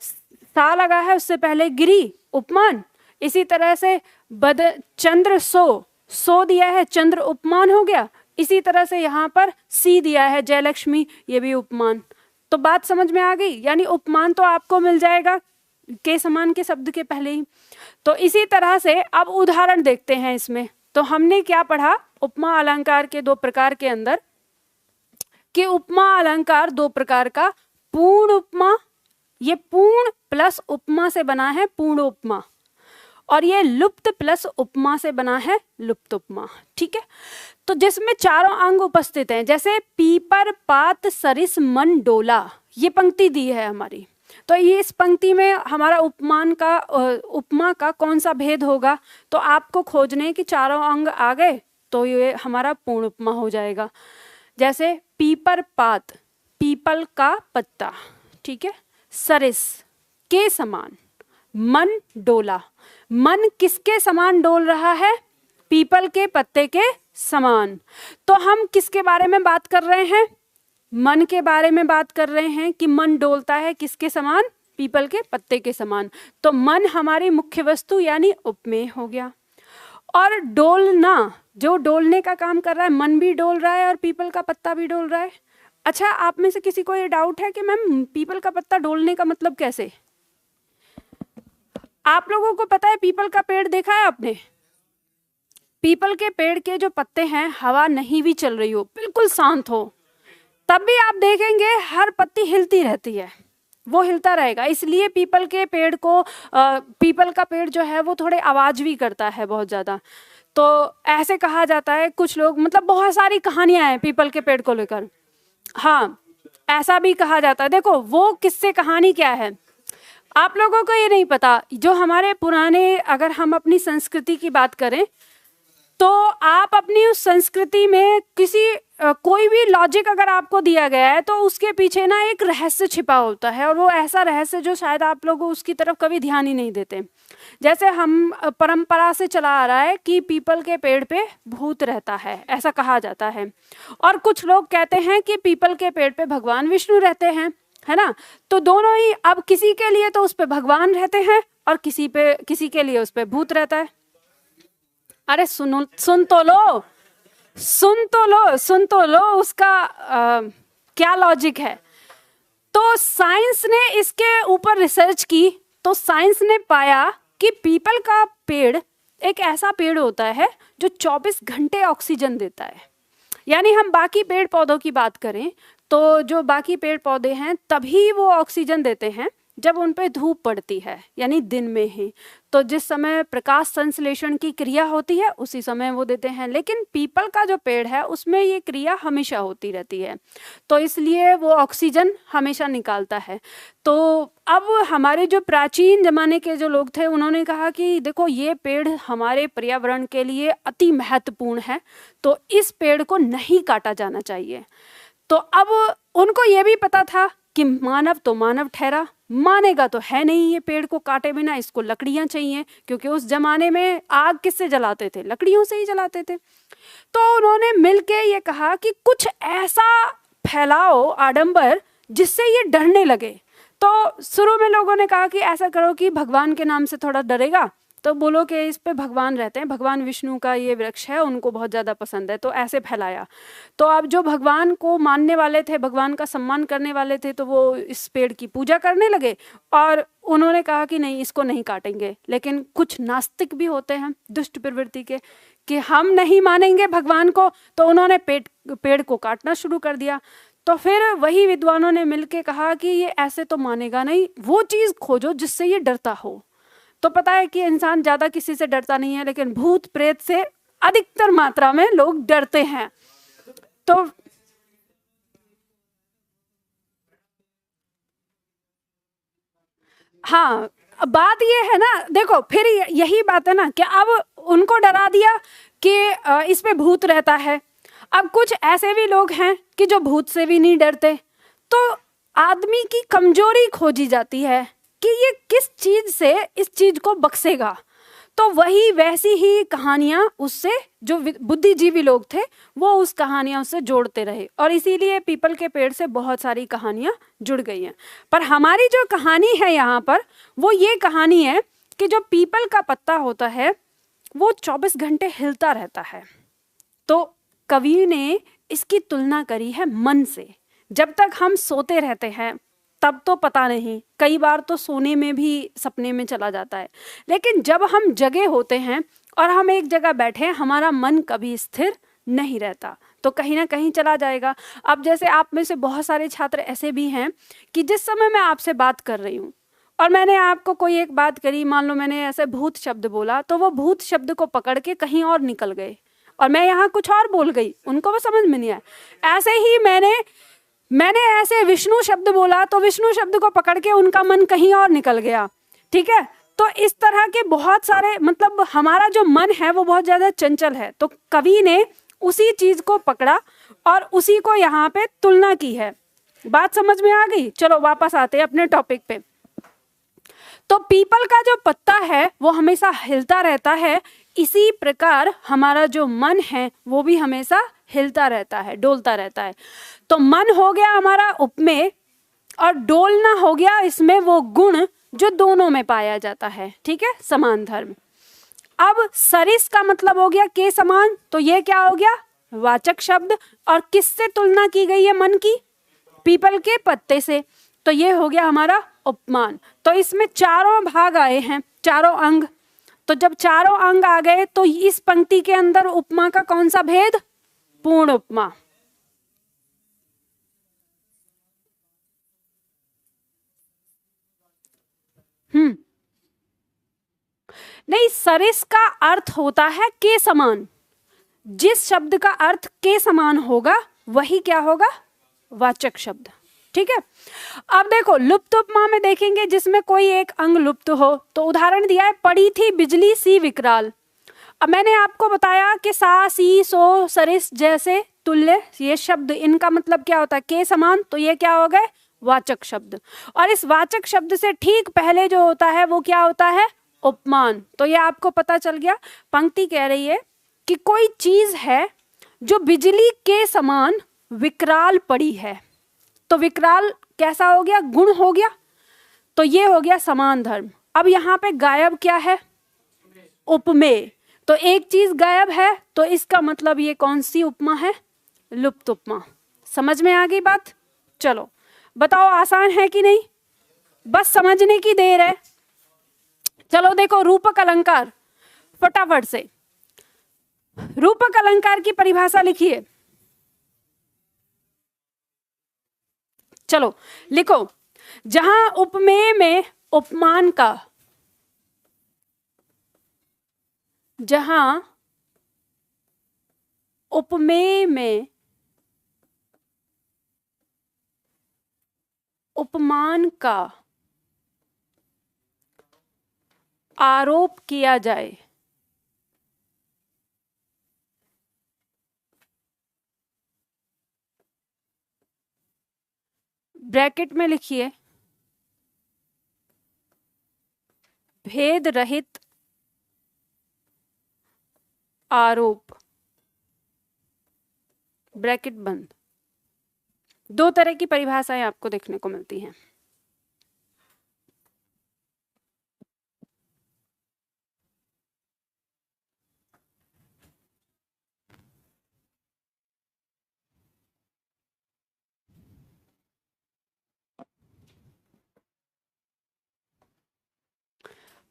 सा लगा है, उससे पहले गिरी, उपमान। इसी तरह से चंद्र, सो दिया है, चंद्र उपमान हो गया। इसी तरह से यहाँ पर सी दिया है, जयलक्ष्मी, ये भी उपमान। तो बात समझ में आ गई? यानी उपमान तो आपको मिल जाएगा के समान के शब्द के पहले ही। तो इसी तरह से अब उदाहरण देखते हैं इसमें। तो हमने क्या पढ़ा उपमा अलंकार के दो प्रकार के अंदर, कि उपमा अलंकार दो प्रकार का, पूर्ण उपमा, ये पूर्ण प्लस उपमा से बना है पूर्ण उपमा, और ये लुप्त प्लस उपमा से बना है लुप्त उपमा। ठीक है, तो जिसमें चारों अंग उपस्थित हैं, जैसे पीपर, पात, सरिस, मन, डोला, ये पंक्ति दी है हमारी। तो ये इस पंक्ति में हमारा उपमा का कौन सा भेद होगा? तो आपको खोजने कि चारों अंग आ गए तो ये हमारा पूर्ण उपमा हो जाएगा। जैसे पीपर, पात, पीपल का पत्ता, ठीक है, सरिस के समान, मन, डोला, मन किसके समान डोल रहा है? पीपल के पत्ते के समान। तो हम किसके बारे में बात कर रहे हैं? मन के बारे में बात कर रहे हैं कि मन डोलता है किसके समान? पीपल के पत्ते के समान। तो मन हमारी मुख्य वस्तु यानी उपमेय हो गया। और डोलना, जो डोलने का काम कर रहा है, मन भी डोल रहा है और पीपल का पत्ता भी डोल रहा है। अच्छा, आप में से किसी को ये डाउट है कि मैम पीपल का पत्ता डोलने का मतलब कैसे? आप लोगों को पता है पीपल का पेड़ देखा है आपने? पीपल के पेड़ के जो पत्ते हैं, हवा नहीं भी चल रही हो, बिल्कुल शांत हो, तब भी आप देखेंगे हर पत्ती हिलती रहती है, वो हिलता रहेगा। इसलिए पीपल के पेड़ को पीपल का पेड़ जो है वो थोड़े आवाज भी करता है बहुत ज्यादा। तो ऐसे कहा जाता है, कुछ लोग, मतलब बहुत सारी कहानियां हैं पीपल के पेड़ को लेकर। हाँ, ऐसा भी कहा जाता है। देखो वो किससे कहानी क्या है, आप लोगों को ये नहीं पता। जो हमारे पुराने, अगर हम अपनी संस्कृति की बात करें, तो आप अपनी उस संस्कृति में कोई भी लॉजिक अगर आपको दिया गया है, तो उसके पीछे ना एक रहस्य छिपा होता है, और वो ऐसा रहस्य जो शायद आप लोग उसकी तरफ कभी ध्यान ही नहीं देते। जैसे हम परंपरा से चला आ रहा है कि पीपल के पेड़ पे भूत रहता है, ऐसा कहा जाता है। और कुछ लोग कहते हैं कि पीपल के पेड़ पे भगवान विष्णु रहते हैं, है ना। तो दोनों ही, अब किसी के लिए तो उस पे भगवान रहते हैं और किसी के लिए उस पे भूत रहता है। अरे सुन तो लो उसका क्या लॉजिक है। तो साइंस ने इसके ऊपर रिसर्च की, तो साइंस ने पाया कि पीपल का पेड़ एक ऐसा पेड़ होता है जो 24 घंटे ऑक्सीजन देता है। यानी हम बाकी पेड़ पौधों की बात करें तो जो बाकी पेड़ पौधे हैं तभी वो ऑक्सीजन देते हैं जब उन पे धूप पड़ती है, यानी दिन में ही। तो जिस समय प्रकाश संश्लेषण की क्रिया होती है उसी समय वो देते हैं। लेकिन पीपल का जो पेड़ है उसमें ये क्रिया हमेशा होती रहती है, तो इसलिए वो ऑक्सीजन हमेशा निकालता है। तो अब हमारे जो प्राचीन जमाने के जो लोग थे, उन्होंने कहा कि देखो ये पेड़ हमारे पर्यावरण के लिए अति महत्वपूर्ण है, तो इस पेड़ को नहीं काटा जाना चाहिए। तो अब उनको ये भी पता था कि मानव तो मानव ठहरा, मानेगा तो है नहीं ये पेड़ को काटे बिना, इसको लकड़ियां चाहिए, क्योंकि उस जमाने में आग किससे जलाते थे? लकड़ियों से ही जलाते थे। तो उन्होंने मिलके ये कहा कि कुछ ऐसा फैलाओ आडंबर जिससे ये डरने लगे। तो शुरू में लोगों ने कहा कि ऐसा करो कि भगवान के नाम से थोड़ा डरेगा, तो बोलो कि इस पे भगवान रहते हैं, भगवान विष्णु का ये वृक्ष है, उनको बहुत ज़्यादा पसंद है, तो ऐसे फैलाया। तो अब जो भगवान को मानने वाले थे, भगवान का सम्मान करने वाले थे, तो वो इस पेड़ की पूजा करने लगे और उन्होंने कहा कि नहीं, इसको नहीं काटेंगे। लेकिन कुछ नास्तिक भी होते हैं दुष्ट प्रवृत्ति के, कि हम नहीं मानेंगे भगवान को, तो उन्होंने पेड़ को काटना शुरू कर दिया। तो फिर वही विद्वानों ने मिलके कहा कि ये ऐसे तो मानेगा नहीं, वो चीज़ खोजो जिससे ये डरता हो। तो पता है कि इंसान ज़्यादा किसी से डरता नहीं है, लेकिन भूत प्रेत से अधिकतर मात्रा में लोग डरते हैं। तो हाँ, बात ये है ना, देखो फिर यही बात है ना कि अब उनको डरा दिया कि इस पे भूत रहता है। अब कुछ ऐसे भी लोग हैं कि जो भूत से भी नहीं डरते। तो आदमी की कमजोरी खोजी जाती है कि ये किस चीज से इस चीज को बख्शेगा। तो वही वैसी ही कहानियां उससे, जो बुद्धिजीवी लोग थे वो उस कहानियां उससे जोड़ते रहे, और इसीलिए पीपल के पेड़ से बहुत सारी कहानियां जुड़ गई हैं। पर हमारी जो कहानी है यहाँ पर, वो ये कहानी है कि जो पीपल का पत्ता होता है वो 24 घंटे हिलता रहता है। तो कवि ने इसकी तुलना करी है मन से। जब तक हम सोते रहते हैं तब तो पता नहीं, कई बार तो सोने में भी सपने में चला जाता है, लेकिन जब हम जगे होते हैं और हम एक जगह बैठे हैं, हमारा मन कभी स्थिर नहीं रहता, तो कहीं ना कहीं चला जाएगा। अब जैसे आप में से बहुत सारे छात्र ऐसे भी हैं कि जिस समय मैं आपसे बात कर रही हूँ और मैंने आपको कोई एक बात करी, मान लो मैंने ऐसे भूत शब्द बोला, तो वो भूत शब्द को पकड़ के कहीं और निकल गए और मैं यहाँ कुछ और बोल गई, उनको वो समझ में नहीं आया। ऐसे ही मैंने ऐसे विष्णु शब्द बोला तो विष्णु शब्द को पकड़ के उनका मन कहीं और निकल गया। ठीक है, तो इस तरह के बहुत सारे, मतलब हमारा जो मन है वो बहुत ज्यादा चंचल है। तो कवि ने उसी चीज को पकड़ा और उसी को यहाँ पे तुलना की है। बात समझ में आ गई? चलो वापस आते हैं अपने टॉपिक पे। तो पीपल का जो पत्ता है वो हमेशा हिलता रहता है, इसी प्रकार हमारा जो मन है वो भी हमेशा हिलता रहता है, डोलता रहता है। तो मन हो गया हमारा उपमेय और डोलना हो गया इसमें वो गुण जो दोनों में पाया जाता है। ठीक है, समान धर्म। अब सरिस का मतलब हो गया के समान, तो ये क्या हो गया? वाचक शब्द। और किससे तुलना की गई है मन की? पीपल के पत्ते से, तो ये हो गया हमारा उपमान। तो इसमें चारों भाग आए हैं, चारों अंग। तो जब चारों अंग आ गए तो इस पंक्ति के अंदर उपमा का कौन सा भेद? पूर्ण उपमा। नहीं, सरिस का अर्थ होता है के समान। जिस शब्द का अर्थ के समान होगा वही क्या होगा? वाचक शब्द। ठीक है, अब देखो लुप्त उपमा में देखेंगे जिसमें कोई एक अंग लुप्त हो, तो उदाहरण दिया है, पड़ी थी बिजली सी विकराल। अब मैंने आपको बताया कि सा, सी, सो, सरिस जैसे तुल्य ये शब्द, इनका मतलब क्या होता है? के समान। तो ये क्या हो गए? वाचक शब्द। और इस वाचक शब्द से ठीक पहले जो होता है वो क्या होता है? उपमान। तो ये आपको पता चल गया। पंक्ति कह रही है कि कोई चीज है जो बिजली के समान विकराल पड़ी है। तो विकराल कैसा हो गया? गुण हो गया। तो ये हो गया समान धर्म। अब यहाँ पे गायब क्या है? उपमेय। तो एक चीज गायब है, तो इसका मतलब ये कौन सी उपमा है? लुप्त उपमा। समझ में आ गई बात? चलो बताओ, आसान है कि नहीं? बस समझने की देर है। चलो देखो, रूपक अलंकार फटाफट से। रूपक अलंकार की परिभाषा लिखिए। चलो लिखो, जहां उपमेय में उपमान का, जहां उपमेय में उपमान का आरोप किया जाए, ब्रैकेट में लिखिए, भेद रहित आरोप, ब्रैकेट बंद। दो तरह की परिभाषाएं आपको देखने को मिलती हैं।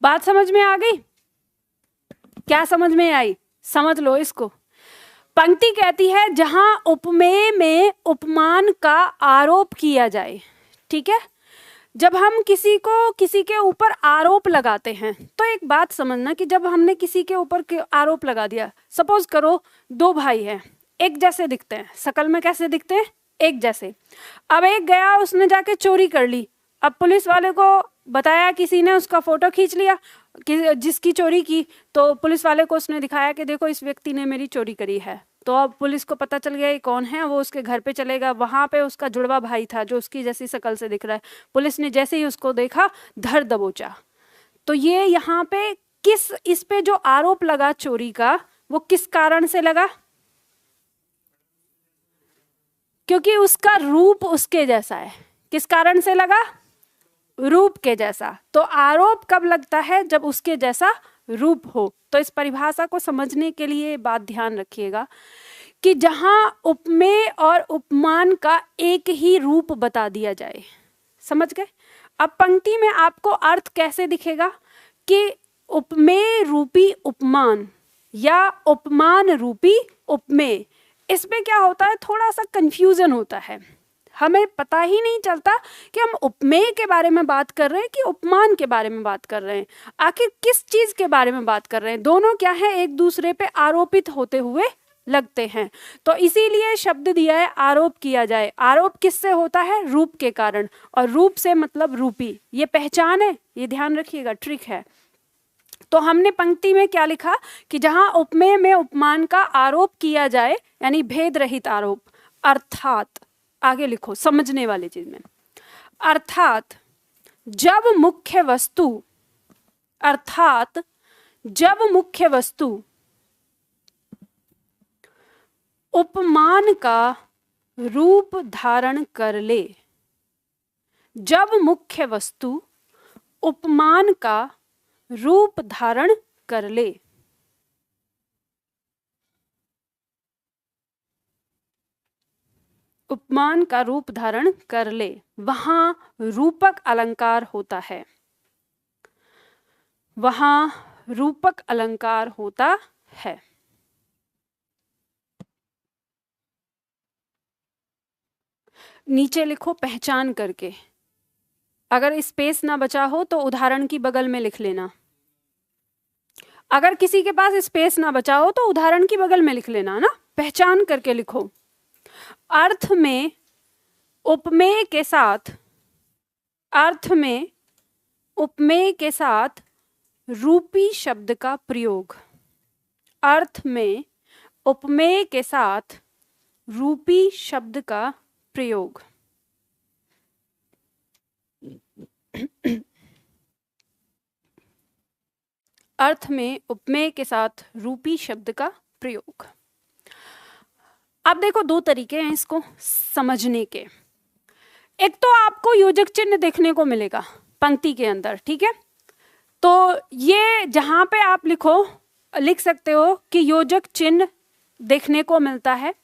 बात समझ में आ गई? क्या समझ में आई? समझ लो इसको। पंक्ति कहती है जहां उपमेय में उपमान का आरोप किया जाए। ठीक है, जब हम किसी के ऊपर आरोप लगाते हैं तो एक बात समझना कि जब हमने किसी के ऊपर आरोप लगा दिया, सपोज करो दो भाई हैं, एक जैसे दिखते हैं, शकल में कैसे दिखते हैं? एक जैसे। अब एक गया, उसने जाके चोरी कर ली। अब पुलिस वाले को बताया, किसी ने उसका फोटो खींच लिया कि जिसकी चोरी की, तो पुलिस वाले को उसने दिखाया कि देखो इस व्यक्ति ने मेरी चोरी करी है। तो अब पुलिस को पता चल गया ये कौन है, वो उसके घर पे चलेगा, वहां पे उसका जुड़वा भाई था जो उसकी जैसी शक्ल से दिख रहा है। पुलिस ने जैसे ही उसको देखा, धर दबोचा। तो ये यहाँ पे इस पे जो आरोप लगा चोरी का, वो किस कारण से लगा? क्योंकि उसका रूप उसके जैसा है। किस कारण से लगा? रूप के जैसा। तो आरोप कब लगता है? जब उसके जैसा रूप हो। तो इस परिभाषा को समझने के लिए बात ध्यान रखिएगा कि जहां उपमेय और उपमान का एक ही रूप बता दिया जाए। समझ गए? अब पंक्ति में आपको अर्थ कैसे दिखेगा कि उपमेय रूपी उपमान या उपमान रूपी उपमेय। इसमें क्या होता है, थोड़ा सा कंफ्यूजन होता है, हमें पता ही नहीं चलता कि हम उपमेय के बारे में बात कर रहे हैं कि उपमान के बारे में बात कर रहे हैं। आखिर किस चीज के बारे में बात कर रहे हैं? दोनों क्या है, एक दूसरे पे आरोपित होते हुए लगते हैं। तो इसीलिए शब्द दिया है आरोप किया जाए। आरोप किससे होता है? रूप के कारण। और रूप से मतलब रूपी, ये पहचान है, ये ध्यान रखिएगा, ट्रिक है। तो हमने पंक्ति में क्या लिखा कि जहां उपमेय में उपमान का आरोप किया जाए, यानी भेद रहित आरोप, अर्थात, आगे लिखो समझने वाली चीज में, अर्थात जब मुख्य वस्तु, अर्थात जब मुख्य वस्तु उपमान का रूप धारण कर ले, जब मुख्य वस्तु उपमान का रूप धारण कर ले। उपमान का रूप धारण कर ले, वहां रूपक अलंकार होता है, वहां रूपक अलंकार होता है। नीचे लिखो पहचान करके। अगर स्पेस ना बचा हो तो उदाहरण की बगल में लिख लेना। अगर किसी के पास स्पेस ना बचा हो तो उदाहरण की बगल में लिख लेना ना, पहचान करके लिखो। अर्थ में उपमेय के साथ, अर्थ में उपमेय के साथ रूपी शब्द का प्रयोग, अर्थ में उपमेय के साथ रूपी शब्द का प्रयोग। अर्थ में उपमेय के साथ रूपी शब्द का प्रयोग। अब देखो दो तरीके हैं इसको समझने के। एक तो आपको योजक चिन्ह देखने को मिलेगा पंक्ति के अंदर, ठीक है? तो ये जहां पे आप लिख सकते हो कि योजक चिन्ह देखने को मिलता है,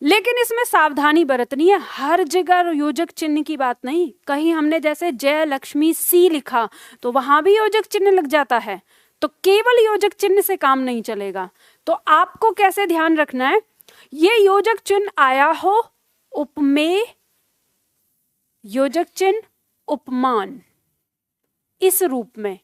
लेकिन इसमें सावधानी बरतनी है। हर जगह योजक चिन्ह की बात नहीं। कहीं हमने जैसे जय लक्ष्मी सी लिखा तो वहां भी योजक चिन्ह लग जाता है, तो केवल योजक चिन्ह से काम नहीं चलेगा। तो आपको कैसे ध्यान रखना है, ये योजक चिन्ह आया हो उपमेय, योजक चिन्ह उपमान, इस रूप में,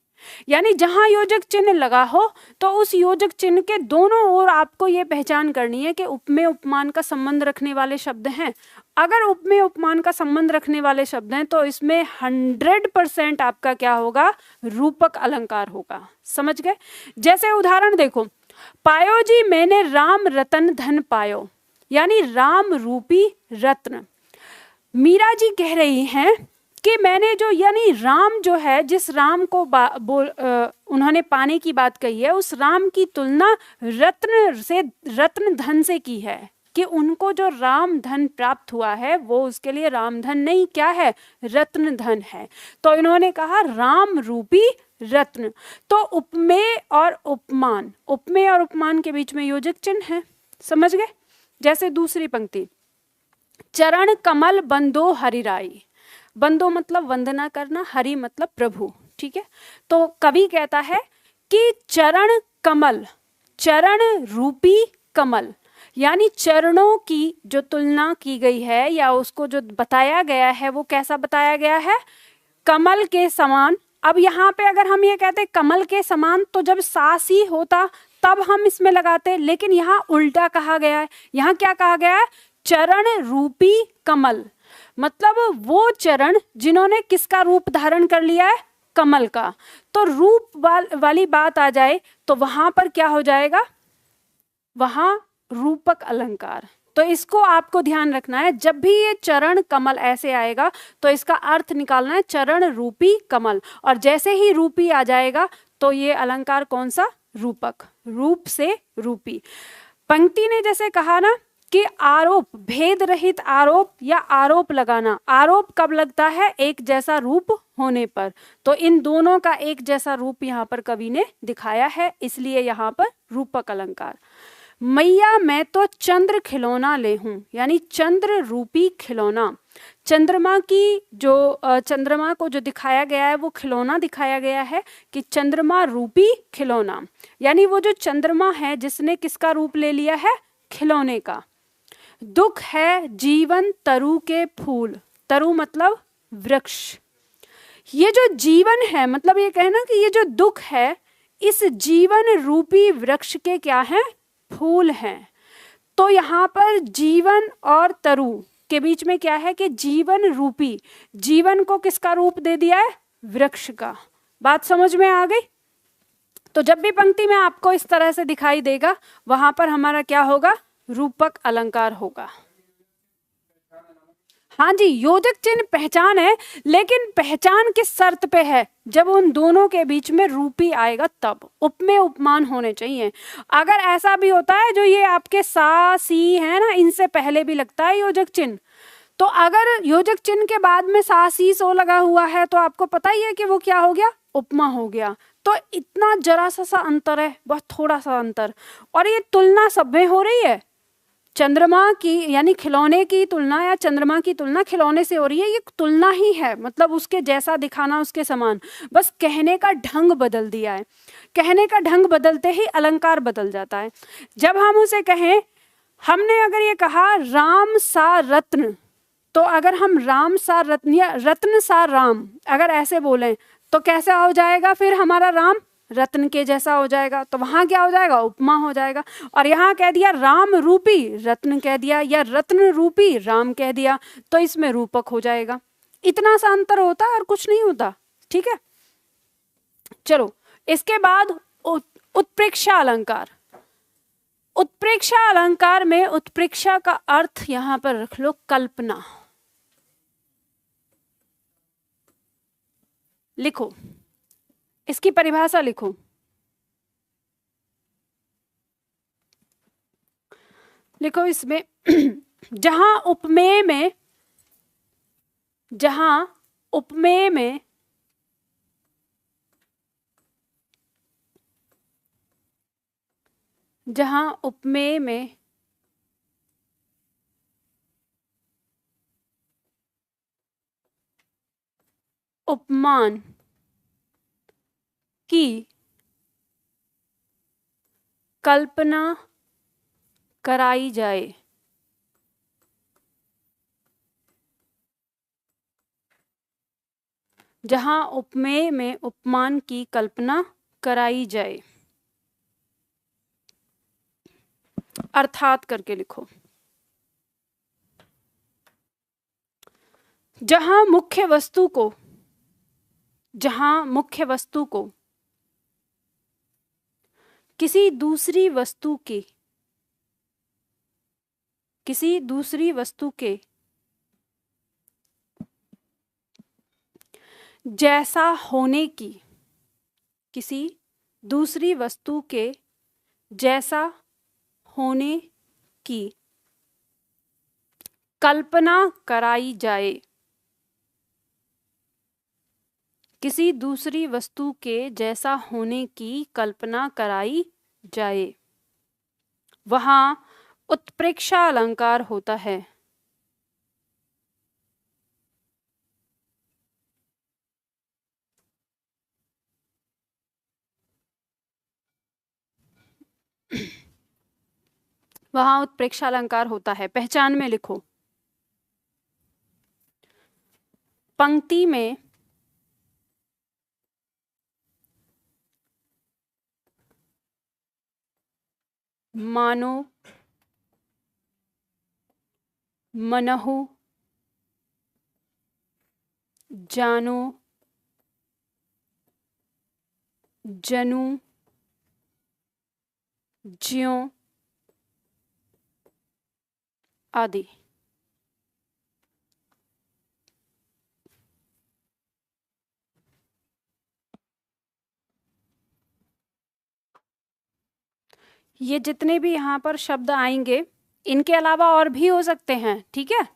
यानी जहां योजक चिन्ह लगा हो तो उस योजक चिन्ह के दोनों ओर आपको ये पहचान करनी है कि उपमेय उपमान का संबंध रखने वाले शब्द हैं। अगर उपमेय उपमान का संबंध रखने वाले शब्द हैं तो इसमें 100% आपका क्या होगा, रूपक अलंकार होगा। समझ गए? जैसे उदाहरण देखो, पायो जी मैंने राम रतन धन पायो, यानी राम रूपी रत्न। मीरा जी कह रही हैं कि मैंने जो, यानी राम जो है, जिस राम को उन्होंने पाने की बात कही है, उस राम की तुलना रत्न से, रत्न धन से की है कि उनको जो राम धन प्राप्त हुआ है वो उसके लिए राम धन नहीं, क्या है, रत्न धन है। तो इन्होंने कहा राम रूपी रत्न। तो उपमेय और उपमान, उपमेय और उपमान के बीच में योजक चिन्ह है। समझ गए? जैसे दूसरी पंक्ति, चरण कमल बंदो हरिराई। बंदो मतलब वंदना करना, हरि मतलब प्रभु। ठीक है, तो कवि कहता है कि चरण कमल, चरण रूपी कमल, यानी चरणों की जो तुलना की गई है या उसको जो बताया गया है वो कैसा बताया गया है, कमल के समान। अब यहाँ पे अगर हम ये कहते कमल के समान तो जब सासी होता तब हम इसमें लगाते, लेकिन यहाँ उल्टा कहा गया है। यहाँ क्या कहा गया है, चरण रूपी कमल, मतलब वो चरण जिन्होंने किसका रूप धारण कर लिया है, कमल का। तो रूप वाली बात आ जाए तो वहां पर क्या हो जाएगा, वहां रूपक अलंकार। तो इसको आपको ध्यान रखना है, जब भी ये चरण कमल ऐसे आएगा तो इसका अर्थ निकालना है चरण रूपी कमल, और जैसे ही रूपी आ जाएगा तो ये अलंकार कौन सा, रूपक, रूप से रूपी। पंक्ति ने जैसे कहा ना कि आरोप, भेद रहित आरोप या आरोप लगाना, आरोप कब लगता है, एक जैसा रूप होने पर। तो इन दोनों का एक जैसा रूप यहाँ पर कवि ने दिखाया है, इसलिए यहाँ पर रूपक अलंकार। मैया मैं तो चंद्र खिलौना ले हूं, यानी चंद्र रूपी खिलौना। चंद्रमा की जो चंद्रमा को जो दिखाया गया है वो खिलौना दिखाया गया है कि चंद्रमा रूपी खिलौना, यानी वो जो चंद्रमा है जिसने किसका रूप ले लिया है, खिलौने का। दुख है जीवन तरु के फूल, तरु मतलब वृक्ष। ये जो जीवन है, मतलब ये कहना कि ये जो दुख है इस जीवन रूपी वृक्ष के क्या है, फूल हैं। तो यहाँ पर जीवन और तरु के बीच में क्या है कि जीवन रूपी, जीवन को किसका रूप दे दिया है, वृक्ष का। बात समझ में आ गई। तो जब भी पंक्ति में आपको इस तरह से दिखाई देगा वहां पर हमारा क्या होगा, रूपक अलंकार होगा। हाँ जी, योजक चिन्ह पहचान है, लेकिन पहचान किस शर्त पे है, जब उन दोनों के बीच में रूपी आएगा तब। उपमेय उपमान होने चाहिए। अगर ऐसा भी होता है जो ये आपके सा सी है ना, इनसे पहले भी लगता है योजक चिन्ह, तो अगर योजक चिन्ह के बाद में सा सी सो लगा हुआ है तो आपको पता ही है कि वो क्या हो गया, उपमा हो गया। तो इतना जरा सा अंतर है, बहुत थोड़ा सा अंतर। और ये तुलना सब में हो रही है, चंद्रमा की यानी खिलौने की तुलना या चंद्रमा की तुलना खिलौने से हो रही है। ये तुलना ही है, मतलब उसके जैसा दिखाना, उसके समान, बस कहने का ढंग बदल दिया है। कहने का ढंग बदलते ही अलंकार बदल जाता है। जब हम उसे कहें, हमने अगर ये कहा राम सा रत्न, तो अगर हम राम सा रत्न या रत्न सा राम अगर ऐसे बोलें तो कैसा हो जाएगा, फिर हमारा राम रत्न के जैसा हो जाएगा। तो वहां क्या हो जाएगा, उपमा हो जाएगा। और यहाँ कह दिया राम रूपी रत्न कह दिया, या रत्न रूपी राम कह दिया, तो इसमें रूपक हो जाएगा। इतना सा अंतर होता है और कुछ नहीं होता। ठीक है, चलो इसके बाद उत्प्रेक्षा अलंकार। उत्प्रेक्षा अलंकार में उत्प्रेक्षा का अर्थ यहां पर रख लो, कल्पना। लिखो, इसकी परिभाषा लिखो। लिखो इसमें जहां उपमेय में, जहां उपमेय में जहां उपमेय में उपमान की कल्पना कराई जाए, जहां उपमेय में उपमान की कल्पना कराई जाए, अर्थात करके लिखो। जहां मुख्य वस्तु को, जहां मुख्य वस्तु को किसी दूसरी वस्तु के, किसी दूसरी वस्तु के जैसा होने की, किसी दूसरी वस्तु के जैसा होने की कल्पना कराई जाए, किसी दूसरी वस्तु के जैसा होने की कल्पना कराई जाए, वहां उत्प्रेक्षा अलंकार होता है। वहां उत्प्रेक्षा अलंकार होता है। पहचान में लिखो, पंक्ति में मानो, मनहु, जानो, जनु, ज्यों आदि। ये जितने भी यहाँ पर शब्द आएंगे, इनके अलावा और भी हो सकते हैं, ठीक है।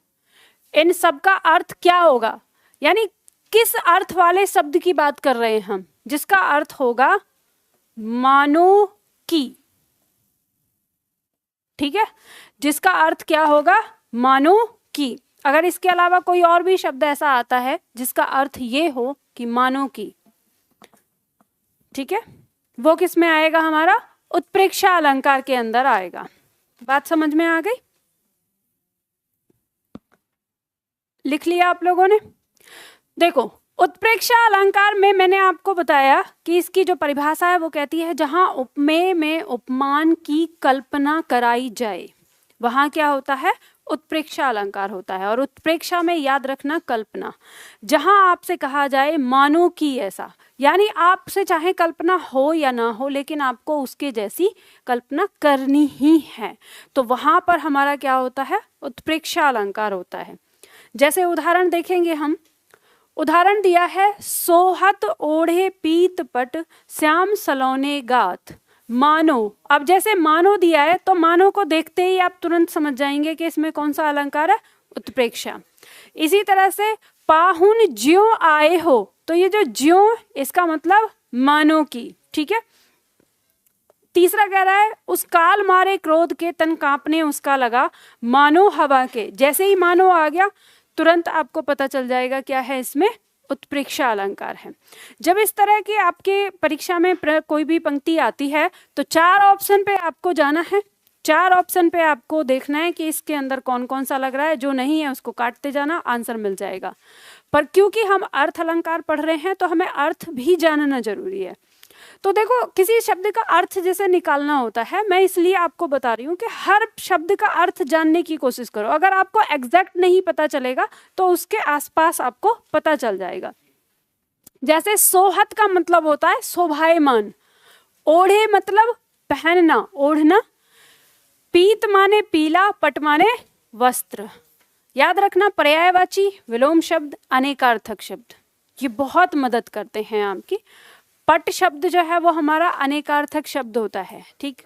इन सब का अर्थ क्या होगा, यानी किस अर्थ वाले शब्द की बात कर रहे हैं हम, जिसका अर्थ होगा मानो की, ठीक है, जिसका अर्थ क्या होगा, मानो की। अगर इसके अलावा कोई और भी शब्द ऐसा आता है जिसका अर्थ ये हो कि मानो की, ठीक है, वो किस में आएगा, हमारा उत्प्रेक्षा अलंकार के अंदर आएगा। बात समझ में आ गई? लिख लिया आप लोगों ने? देखो, उत्प्रेक्षा अलंकार में मैंने आपको बताया कि इसकी जो परिभाषा है वो कहती है जहां उपमेय में उपमान की कल्पना कराई जाए, वहां क्या होता है, उत्प्रेक्षा अलंकार होता है। और उत्प्रेक्षा में याद रखना कल्पना, जहां आपसे कहा जाए मानो कि ऐसा, यानी आपसे चाहे कल्पना हो या ना हो लेकिन आपको उसके जैसी कल्पना करनी ही है, तो वहां पर हमारा क्या होता है, उत्प्रेक्षा अलंकार होता है। जैसे उदाहरण देखेंगे हम, उदाहरण दिया है, सोहत ओढ़े पीत पट श्याम सलोने गात मानो। अब जैसे मानो दिया है तो मानो को देखते ही आप तुरंत समझ जाएंगे कि इसमें कौन सा अलंकार है, उत्प्रेक्षा। इसी तरह से पाहुन ज्यों आए हो, तो ये जो ज्यों, इसका मतलब मानो की, ठीक है। तीसरा कह रहा है, उस काल मारे क्रोध के तन कांपने उसका लगा मानो हवा के। जैसे ही मानो आ गया तुरंत आपको पता चल जाएगा क्या है, इसमें उत्प्रेक्षा अलंकार है। जब इस तरह की आपके परीक्षा में कोई भी पंक्ति आती है तो 4 ऑप्शन पे आपको जाना है, 4 ऑप्शन पे आपको देखना है कि इसके अंदर कौन कौन सा लग रहा है, जो नहीं है उसको काटते जाना, आंसर मिल जाएगा। पर क्योंकि हम अर्थ अलंकार पढ़ रहे हैं तो हमें अर्थ भी जानना जरूरी है। तो देखो, किसी शब्द का अर्थ जैसे निकालना होता है, मैं इसलिए आपको बता रही हूँ कि हर शब्द का अर्थ जानने की कोशिश करो। अगर आपको एग्जैक्ट नहीं पता चलेगा तो उसके आसपास आपको पता चल जाएगा। जैसे सोहत का मतलब होता है शोभायमान, ओढ़े मतलब पहनना, ओढ़ना, पीत माने पीला, पट माने वस्त्र। याद रखना, पर्यायवाची, विलोम शब्द, अनेकार्थक शब्द, ये बहुत मदद करते हैं आपकी। पट शब्द जो है वो हमारा अनेकार्थक शब्द होता है, ठीक।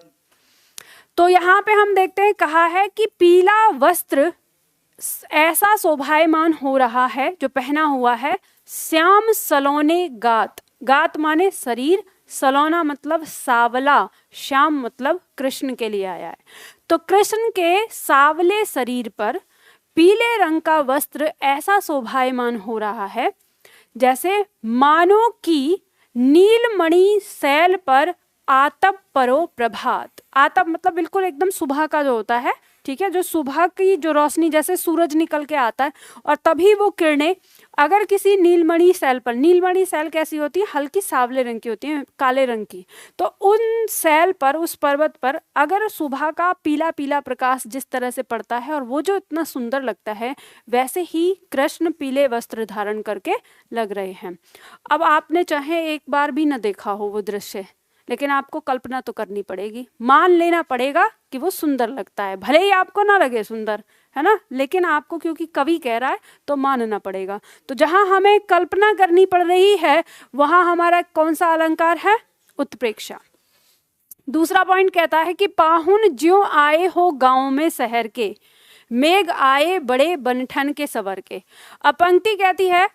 तो यहाँ पे हम देखते हैं, कहा है कि पीला वस्त्र ऐसा शोभायमान हो रहा है जो पहना हुआ है, श्याम सलोने गात, गात माने शरीर, सलोना मतलब सावला, श्याम मतलब कृष्ण के लिए आया है। तो कृष्ण के सावले शरीर पर पीले रंग का वस्त्र ऐसा शोभायमान हो रहा है जैसे मानो कि नीलमणि शैल पर आतप परो प्रभात। आतप मतलब बिल्कुल एकदम सुबह का जो होता है, ठीक है, जो सुबह की जो रोशनी, जैसे सूरज निकल के आता है और तभी वो किरणें अगर किसी नीलमणि शैल पर, नीलमणि शैल कैसी होती है, हल्की सावले रंग की होती है, काले रंग की, तो उन शैल पर, उस पर्वत पर अगर सुबह का पीला पीला प्रकाश जिस तरह से पड़ता है और वो जो इतना सुंदर लगता है, वैसे ही कृष्ण पीले वस्त्र धारण करके लग रहे हैं। अब आपने चाहे एक बार भी न देखा हो वो दृश्य, लेकिन आपको कल्पना तो करनी पड़ेगी, मान लेना पड़ेगा कि वो सुंदर लगता है, भले ही आपको ना लगे सुंदर, है ना, लेकिन आपको क्योंकि कवि कह रहा है तो मानना पड़ेगा। तो जहां हमें कल्पना करनी पड़ रही है वहां हमारा कौन सा अलंकार है, उत्प्रेक्षा। दूसरा पॉइंट कहता है कि पाहुन ज्यों आए हो गांव में शहर के, मेघ आए बड़े बनठन के सवर के। अब पंक्ति कहती है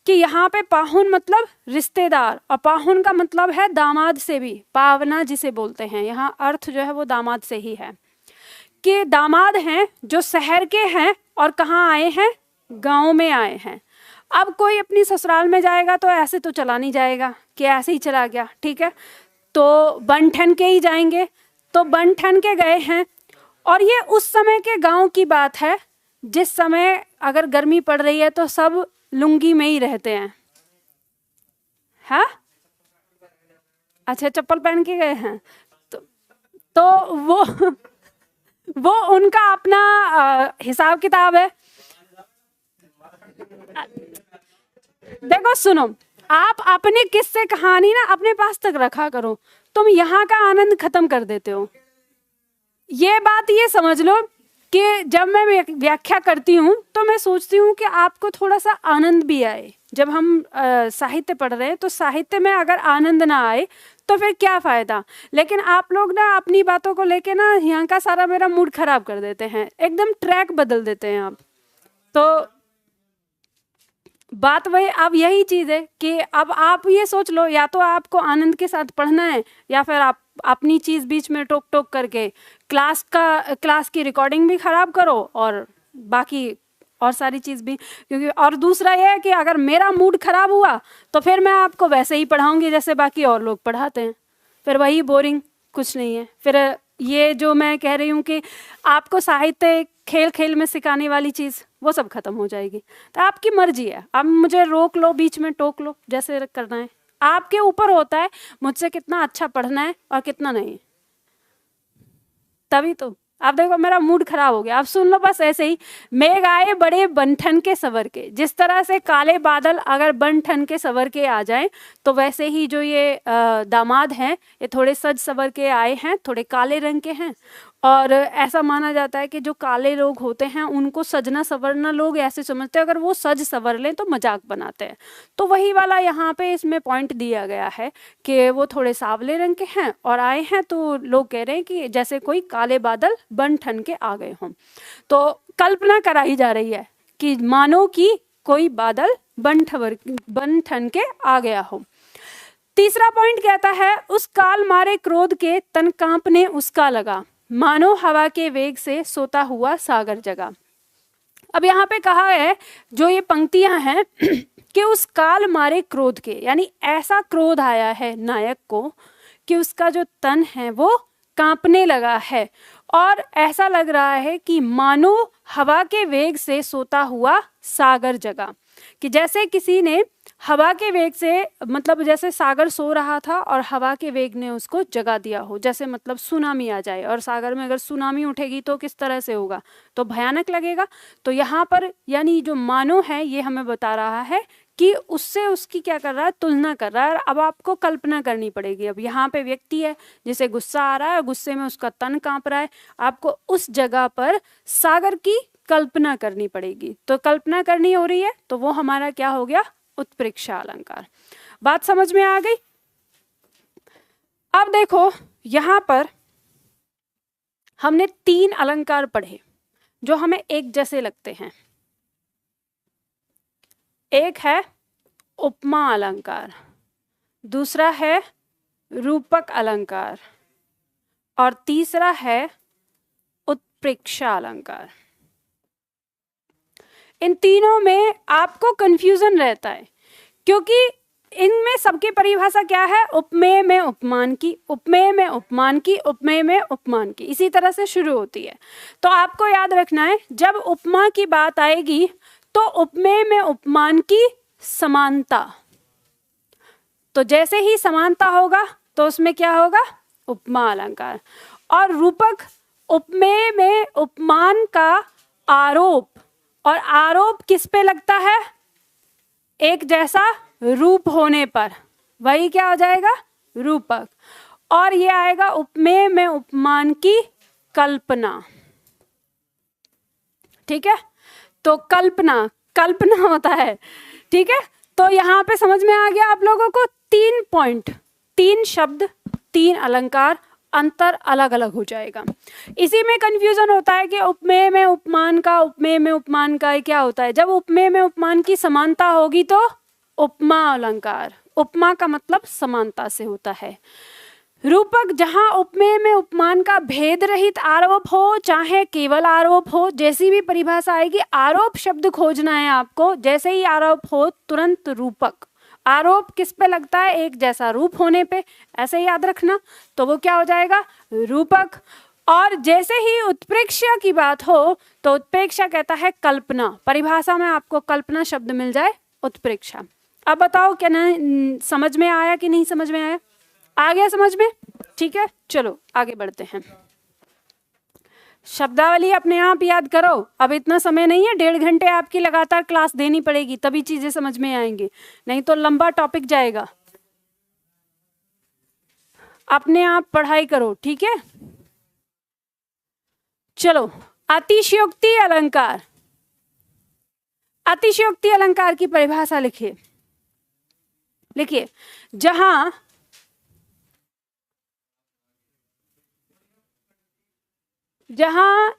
कि यहाँ पे पाहुन मतलब रिश्तेदार, और पाहुन का मतलब है दामाद से भी, पावना जिसे बोलते हैं, यहाँ अर्थ जो है वो दामाद से ही है, कि दामाद हैं जो शहर के हैं और कहाँ आए हैं, गांव में आए हैं। अब कोई अपनी ससुराल में जाएगा तो ऐसे तो चला नहीं जाएगा कि ऐसे ही चला गया, ठीक है, तो बनठन के ही जाएंगे। तो बनठन के गए हैं और ये उस समय के गांव की बात है जिस समय अगर गर्मी पड़ रही है तो सब लुंगी में ही रहते हैं। हाँ, अच्छा, चप्पल पहन के गए हैं तो वो उनका अपना हिसाब किताब है। देखो सुनो, आप अपने किस्से कहानी ना अपने पास तक रखा करो, तुम यहाँ का आनंद खत्म कर देते हो। ये बात ये समझ लो कि जब मैं व्याख्या करती हूँ तो मैं सोचती हूँ कि आपको थोड़ा सा आनंद भी आए। जब हम साहित्य पढ़ रहे हैं तो साहित्य में अगर आनंद ना आए तो फिर क्या फ़ायदा। लेकिन आप लोग ना अपनी बातों को लेके ना यहाँ का सारा मेरा मूड खराब कर देते हैं, एकदम ट्रैक बदल देते हैं आप। तो बात वही, अब यही चीज़ है कि अब आप ये सोच लो, या तो आपको आनंद के साथ पढ़ना है या फिर आप अपनी चीज़ बीच में टोक टोक करके क्लास की रिकॉर्डिंग भी ख़राब करो और बाकी और सारी चीज़ भी। क्योंकि और दूसरा ये है कि अगर मेरा मूड ख़राब हुआ तो फिर मैं आपको वैसे ही पढ़ाऊँगी जैसे बाकी और लोग पढ़ाते हैं, फिर वही बोरिंग, कुछ नहीं है। फिर ये जो मैं कह रही हूँ कि आपको साहित्य खेल खेल में सिखाने वाली चीज़ वो सब खत्म हो जाएगी। तो आपकी मर्जी है, अब मुझे रोक लो, बीच में टोक लो, जैसे करना है आपके ऊपर होता है मुझसे कितना अच्छा पढ़ना है और कितना नहीं। तभी तो अब देखो मेरा मूड खराब हो गया। अब सुन लो बस ऐसे ही, मेघ आए बड़े बन-ठन के सवर के। जिस तरह से काले बादल अगर बन-ठन के सवर के आ जाएं तो वैसे ही जो ये दामाद हैं ये थोड़े सज सवर के आए हैं, थोड़े काले रंग के हैं। और ऐसा माना जाता है कि जो काले लोग होते हैं उनको सजना सवरना लोग ऐसे समझते हैं, अगर वो सज सवर लें तो मजाक बनाते हैं। तो वही वाला यहाँ पे इसमें पॉइंट दिया गया है कि वो थोड़े सांवले रंग के हैं और आए हैं, तो लोग कह रहे हैं कि जैसे कोई काले बादल बन ठन के आ गए हों। तो कल्पना कराई जा रही है कि मानो कि कोई बादल बन ठन के आ गया हो। तीसरा पॉइंट कहता है, उस काल मारे क्रोध के तन कांपने उसका लगा, मानो हवा के वेग से सोता हुआ सागर जगा। अब यहाँ पे कहा है, जो ये पंक्तियां हैं कि उस काल मारे क्रोध के, यानी ऐसा क्रोध आया है नायक को कि उसका जो तन है वो कांपने लगा है और ऐसा लग रहा है कि मानो हवा के वेग से सोता हुआ सागर जगा। कि जैसे किसी ने हवा के वेग से, मतलब जैसे सागर सो रहा था और हवा के वेग ने उसको जगा दिया हो, जैसे मतलब सुनामी आ जाए और सागर में अगर सुनामी उठेगी तो किस तरह से होगा, तो भयानक लगेगा। तो यहाँ पर यानी जो मानो है ये हमें बता रहा है कि उससे उसकी क्या कर रहा है, तुलना कर रहा है। अब आपको कल्पना करनी पड़ेगी। अब यहाँ पे व्यक्ति है जिसे गुस्सा आ रहा है और गुस्से में उसका तन कांप रहा है, आपको उस जगह पर सागर की कल्पना करनी पड़ेगी। तो कल्पना करनी हो रही है तो वो हमारा क्या हो गया, उत्प्रेक्षा अलंकार। बात समझ में आ गई। अब देखो यहां पर हमने 3 अलंकार पढ़े जो हमें एक जैसे लगते हैं। एक है उपमा अलंकार, दूसरा है रूपक अलंकार और तीसरा है उत्प्रेक्षा अलंकार। इन तीनों में आपको कंफ्यूजन रहता है क्योंकि इनमें सबकी परिभाषा क्या है, उपमेय में उपमान की, उपमेय में उपमान की, उपमेय में उपमान की, इसी तरह से शुरू होती है। तो आपको याद रखना है, जब उपमा की बात आएगी तो उपमेय में उपमान की समानता, तो जैसे ही समानता होगा तो उसमें क्या होगा, उपमा अलंकार। और रूपक, उपमेय में उपमान का आरोप, और आरोप किस पे लगता है, एक जैसा रूप होने पर, वही क्या हो जाएगा, रूपक। और ये आएगा उपमेय में उपमान की कल्पना। ठीक है, तो कल्पना होता है। ठीक है, तो यहाँ पे समझ में आ गया आप लोगों को 3 पॉइंट, 3 शब्द, 3 अलंकार, अंतर अलग अलग हो जाएगा। इसी में कंफ्यूजन होता है कि उपमेय में उपमान का, उपमेय में उपमान का क्या होता है। जब उपमेय में उपमान की समानता होगी तो उपमा अलंकार, उपमा का मतलब समानता से होता है। रूपक, जहां उपमेय में उपमान का भेद रहित आरोप हो चाहे केवल आरोप हो, जैसी भी परिभाषा आएगी आरोप शब्द खोजना है आपको। जैसे ही आरोप हो तुरंत रूपक। आरोप किस पे लगता है, एक जैसा रूप होने पे, ऐसे ही याद रखना, तो वो क्या हो जाएगा, रूपक। और जैसे ही उत्प्रेक्षा की बात हो तो उत्प्रेक्षा कहता है कल्पना। परिभाषा में आपको कल्पना शब्द मिल जाए, उत्प्रेक्षा। अब बताओ क्या नहीं समझ में आया कि नहीं समझ में आया? आ गया समझ में? ठीक है, चलो आगे बढ़ते हैं। शब्दावली अपने आप याद करो, अब इतना समय नहीं है, 1.5 घंटे आपकी लगातार क्लास देनी पड़ेगी तभी चीजें समझ में आएंगी, नहीं तो लंबा टॉपिक जाएगा। अपने आप पढ़ाई करो, ठीक है। चलो, अतिशयोक्ति अलंकार। अतिशयोक्ति अलंकार की परिभाषा लिखिए। लिखिए, जहां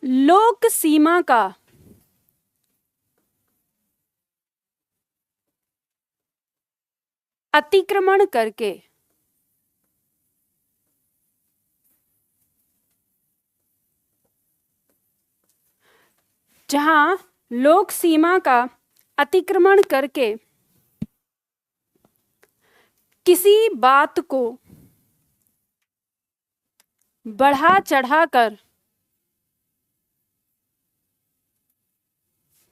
लोक सीमा का अतिक्रमण करके जहां लोक सीमा का अतिक्रमण करके किसी बात को बढ़ा चढ़ाकर,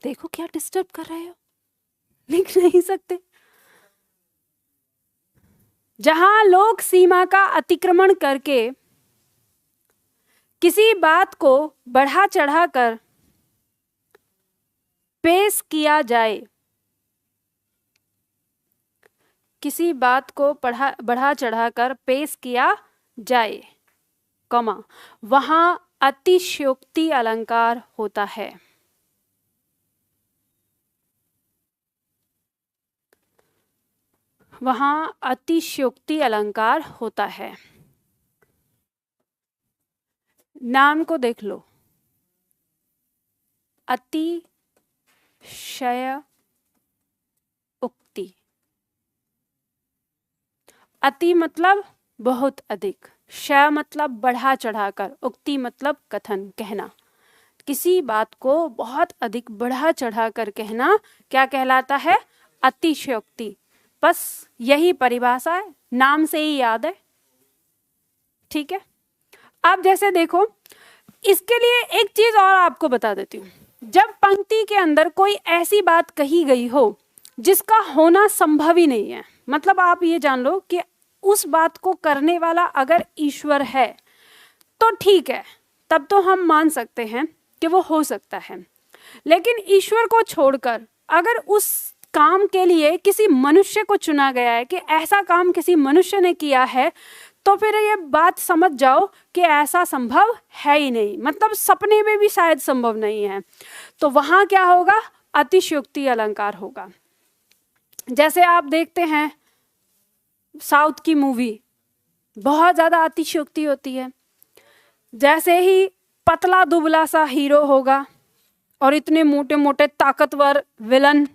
देखो क्या डिस्टर्ब कर रहे हो, लिख नहीं सकते। जहां लोक सीमा का अतिक्रमण करके किसी बात को बढ़ा चढ़ाकर पेश किया जाए, किसी बात को बढ़ा चढ़ाकर पेश किया जाए, कमा, वहां अतिशयोक्ति अलंकार होता है। वहां अतिशयोक्ति अलंकार होता है। नाम को देख लो, अतिशय उक्ति। अति मतलब बहुत अधिक, शय मतलब बढ़ा चढ़ाकर, उक्ति मतलब कथन, कहना। किसी बात को बहुत अधिक बढ़ा चढ़ाकर कहना क्या कहलाता है? अतिशयोक्ति। बस यही परिभाषा है, नाम से ही याद है, ठीक है। अब जैसे देखो, इसके लिए एक चीज और आपको बता देती हूँ। जब पंक्ति के अंदर कोई ऐसी बात कही गई हो जिसका होना संभव ही नहीं है, मतलब आप ये जान लो कि उस बात को करने वाला अगर ईश्वर है तो ठीक है, तब तो हम मान सकते हैं कि वो हो सकता है। लेकिन ईश्वर को छोड़कर अगर उस काम के लिए किसी मनुष्य को चुना गया है कि ऐसा काम किसी मनुष्य ने किया है, तो फिर ये बात समझ जाओ कि ऐसा संभव है ही नहीं, मतलब सपने में भी शायद संभव नहीं है। तो वहां क्या होगा? अतिशयोक्ति अलंकार होगा। जैसे आप देखते हैं साउथ की मूवी, बहुत ज्यादा अतिशयोक्ति होती है। जैसे ही पतला दुबला सा हीरो होगा और इतने मोटे मोटे ताकतवर विलन,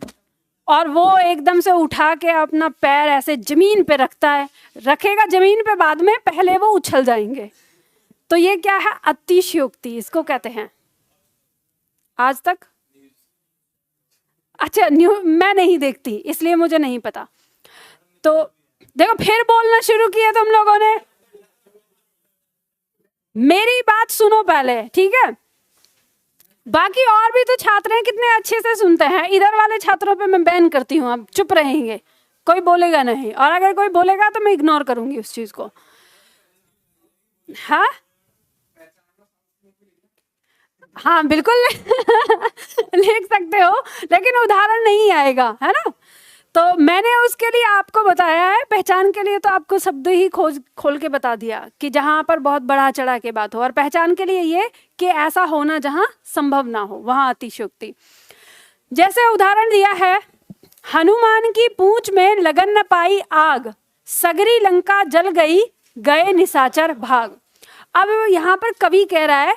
और वो एकदम से उठा के अपना पैर ऐसे जमीन पे रखेगा जमीन पे, बाद में पहले वो उछल जाएंगे। तो ये क्या है? अतिशयोक्ति, इसको कहते हैं। आज तक अच्छा मैं नहीं देखती इसलिए मुझे नहीं पता। तो देखो फिर बोलना शुरू किया तुम लोगों ने। मेरी बात सुनो पहले, ठीक है। बाकी और भी तो छात्र हैं, कितने अच्छे से सुनते हैं। इधर वाले छात्रों पे मैं बैन करती हूँ, अब चुप रहेंगे, कोई बोलेगा नहीं, और अगर कोई बोलेगा तो मैं इग्नोर करूंगी उस चीज को। हाँ हाँ बिल्कुल लिख सकते हो, लेकिन उदाहरण नहीं आएगा, है ना। तो मैंने उसके लिए आपको बताया है, पहचान के लिए तो आपको शब्द ही खोल के बता दिया कि जहां पर बहुत बढ़ा चढ़ा के बात हो, और पहचान के लिए ये कि ऐसा होना जहां संभव ना हो, वहां अतिशयोक्ति। जैसे उदाहरण दिया है, हनुमान की पूंछ में लगन न पाई आग, सगरी लंका जल गई, गए निशाचर भाग। अब यहाँ पर कवि कह रहा है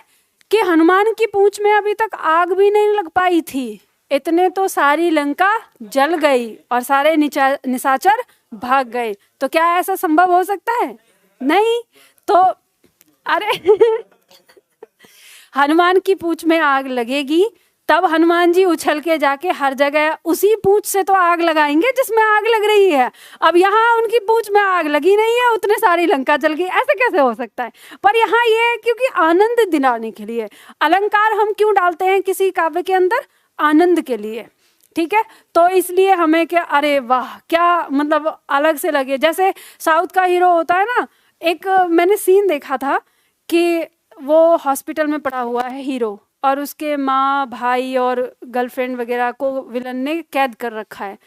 कि हनुमान की पूंछ में अभी तक आग भी नहीं लग पाई थी, इतने तो सारी लंका जल गई और सारे निशाचर भाग गए। तो क्या ऐसा संभव हो सकता है? नहीं। तो अरे हनुमान की पूंछ में आग लगेगी तब हनुमान जी उछल के जाके हर जगह उसी पूंछ से तो आग लगाएंगे जिसमें आग लग रही है। अब यहाँ उनकी पूंछ में आग लगी नहीं है, उतने सारी लंका जल गई, ऐसे कैसे हो सकता है? पर यहाँ ये है क्योंकि आनंद दिलाने के लिए अलंकार हम क्यों डालते हैं किसी काव्य के अंदर? आनंद के लिए, ठीक है। तो इसलिए हमें क्या, अरे वाह क्या मतलब अलग से लगे। जैसे साउथ का हीरो होता है ना, एक मैंने सीन देखा था कि वो हॉस्पिटल में पड़ा हुआ है हीरो, और उसके माँ भाई और गर्लफ्रेंड वगैरह को विलन ने कैद कर रखा है।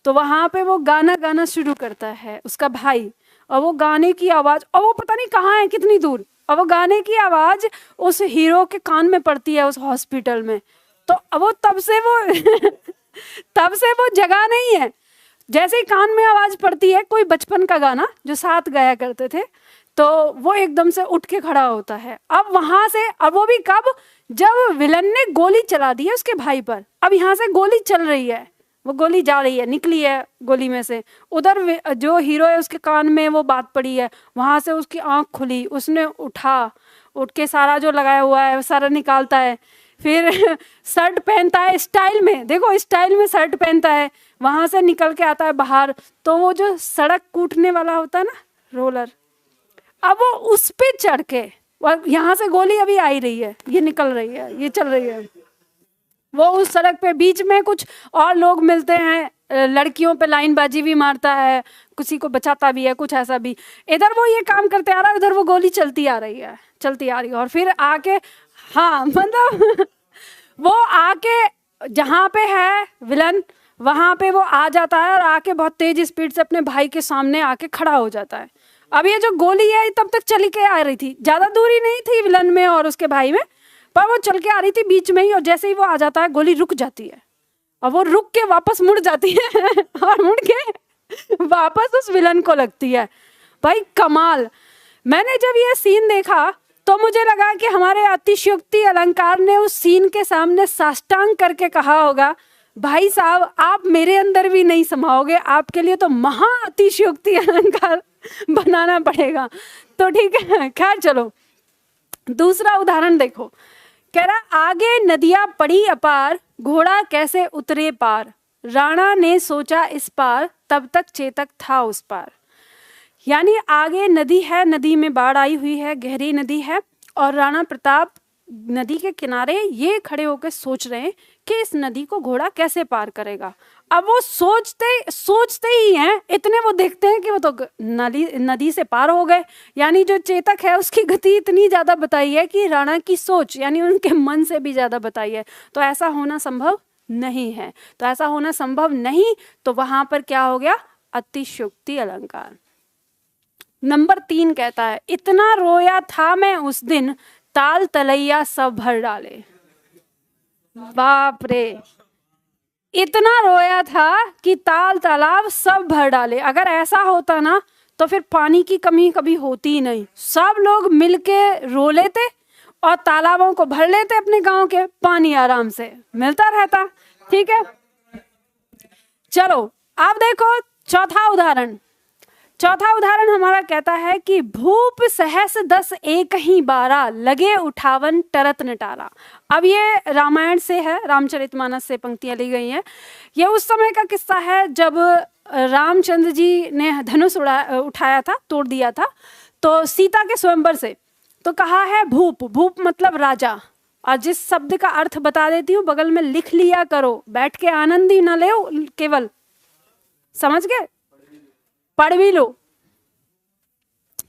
तो वहाँ पे वो गाना गाना शुरू करता है उसका भाई, और वो गाने की आवाज़, और वो पता नहीं कहाँ है कितनी दूर, और वो गाने की आवाज़ उस हीरो के कान में पड़ती है उस हॉस्पिटल में। तो अब वो तब से वो जगह नहीं है। जैसे ही कान में आवाज़ पड़ती है कोई बचपन का गाना जो साथ गाया करते थे, तो वो एकदम से उठ के खड़ा होता है। अब वहां से, अब वो भी कब, जब विलन ने गोली चला दी है उसके भाई पर। अब यहाँ से गोली चल रही है, वो गोली जा रही है, निकली है गोली में से, उधर जो हीरो है उसके कान में वो बात पड़ी है, वहां से उसकी आंख खुली, उसने उठ के सारा जो लगाया हुआ है वो सारा निकालता है, फिर शर्ट पहनता है स्टाइल में, देखो स्टाइल में शर्ट पहनता है, वहां से निकल के आता है बाहर। तो वो जो सड़क कूटने वाला होता है ना, रोलर, अब वो उस पे चढ़ के, यहाँ से गोली अभी आ ही रही है, ये निकल रही है, ये चल रही है, वो उस सड़क पे बीच में कुछ और लोग मिलते हैं, लड़कियों पे लाइनबाजी भी मारता है, किसी को बचाता भी है, कुछ ऐसा भी। इधर वो ये काम करते आ रहा है, उधर वो गोली चलती आ रही है, और फिर आके, हाँ मतलब वो आके जहाँ पे है विलन, वहाँ पे वो आ जाता है और आके बहुत तेज स्पीड से अपने भाई के सामने आके खड़ा हो जाता है। अब ये जो गोली है तब तक चली के आ रही थी, ज़्यादा दूरी नहीं थी विलन में और उसके भाई में, पर वो चल के आ रही थी बीच में ही, और जैसे ही वो आ जाता है गोली रुक जाती है, और वो रुक के वापस मुड़ जाती है और मुड़ के वापस उस विलन को लगती है। भाई कमाल। मैंने जब ये सीन देखा तो मुझे लगा कि हमारे अतिशयोक्ति अलंकार ने उस सीन के सामने साष्टांग करके कहा होगा, भाई साहब आप मेरे अंदर भी नहीं समाओगे, आपके लिए तो महा अतिशयोक्ति अलंकार बनाना पड़ेगा। तो ठीक है, खैर चलो दूसरा उदाहरण देखो। कह रहा, आगे नदियां पड़ी अपार, घोड़ा कैसे उतरे पार, राणा ने सोचा इस पार, तब तक चेतक था उस पार। यानी आगे नदी है, नदी में बाढ़ आई हुई है, गहरी नदी है, और राणा प्रताप नदी के किनारे ये खड़े होकर सोच रहे हैं कि इस नदी को घोड़ा कैसे पार करेगा। अब वो सोचते ही हैं, इतने वो देखते हैं कि वो तो नदी से पार हो गए। यानी जो चेतक है उसकी गति इतनी ज़्यादा बताई है कि राणा की सोच यानी उनके मन से भी ज़्यादा बताई है। तो ऐसा होना संभव नहीं है। तो ऐसा होना संभव नहीं, तो वहां पर क्या हो गया? अतिशयोक्ति अलंकार। नंबर 3 कहता है, इतना रोया था मैं उस दिन, ताल तलैया सब भर डाले। बाप रे, इतना रोया था कि ताल तालाब सब भर डाले। अगर ऐसा होता ना तो फिर पानी की कमी कभी होती ही नहीं। सब लोग मिलके रो लेते और तालाबों को भर लेते अपने गांव के, पानी आराम से मिलता रहता। ठीक है, चलो अब देखो चौथा उदाहरण हमारा कहता है कि भूप सहस 10 एक ही बारा, लगे उठावन टरत नटारा। अब ये रामायण से है, रामचरितमानस से पंक्तियां ली गई हैं। ये उस समय का किस्सा है जब रामचंद्र जी ने धनुष उठाया था, तोड़ दिया था, तो सीता के स्वयंवर से। तो कहा है भूप मतलब राजा। और जिस शब्द का अर्थ बता देती हूँ, बगल में लिख लिया करो, बैठ के आनंद ही ना ले, केवल समझ गए, पढ़ भी लो।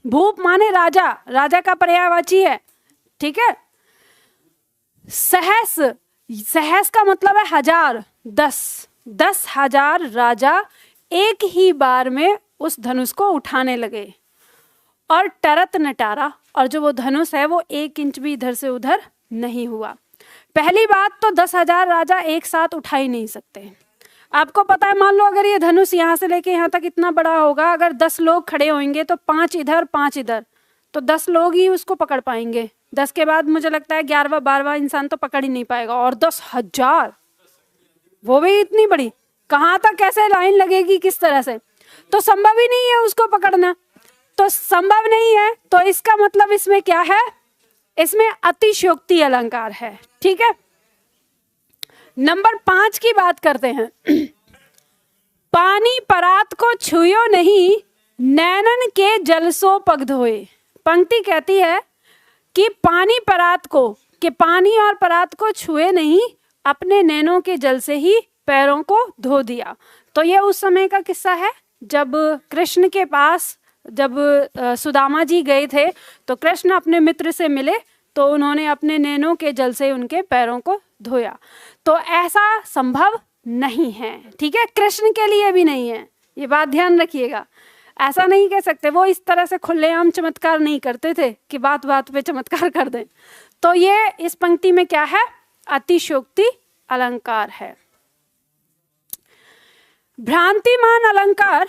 भूप माने राजा, राजा का पर्यायवाची है। ठीक है, सहस का मतलब है हजार, 10,000 राजा एक ही बार में उस धनुष को उठाने लगे। और टरत नटारा, और जो वो धनुष है वो 1 इंच भी इधर से उधर नहीं हुआ। पहली बात तो 10,000 राजा एक साथ उठा ही नहीं सकते। आपको पता है, मान लो अगर ये धनुष यहाँ से लेके यहाँ तक इतना बड़ा होगा, अगर 10 लोग खड़े होंगे तो 5 इधर 5 इधर, तो 10 लोग ही उसको पकड़ पाएंगे। 10 के बाद मुझे लगता है 11वां 12वां इंसान तो पकड़ ही नहीं पाएगा। और 10,000, वो भी इतनी बड़ी, कहाँ तक कैसे लाइन लगेगी, किस तरह से? तो संभव ही नहीं है उसको पकड़ना। तो संभव नहीं है, तो इसका मतलब इसमें क्या है? इसमें अतिशयोक्ति अलंकार है। ठीक है, नंबर 5 की बात करते हैं। पानी परात को छुयो नहीं, नैनन के जलसो पग धोए। पंक्ति कहती है कि पानी परात को, कि पानी और परात को छुए नहीं, अपने नैनों के जल से ही पैरों को धो दिया। तो ये उस समय का किस्सा है जब कृष्ण के पास, जब सुदामा जी गए थे तो कृष्ण अपने मित्र से मिले तो उन्होंने अपने नैनों के जल से उनके पैरों को धोया। तो ऐसा संभव नहीं है, ठीक है, कृष्ण के लिए भी नहीं है, ये बात ध्यान रखिएगा। ऐसा नहीं कह सकते, वो इस तरह से खुलेआम चमत्कार नहीं करते थे कि बात बात पे चमत्कार कर दें। तो ये इस पंक्ति में क्या है, अतिशयोक्ति अलंकार है। भ्रांतिमान अलंकार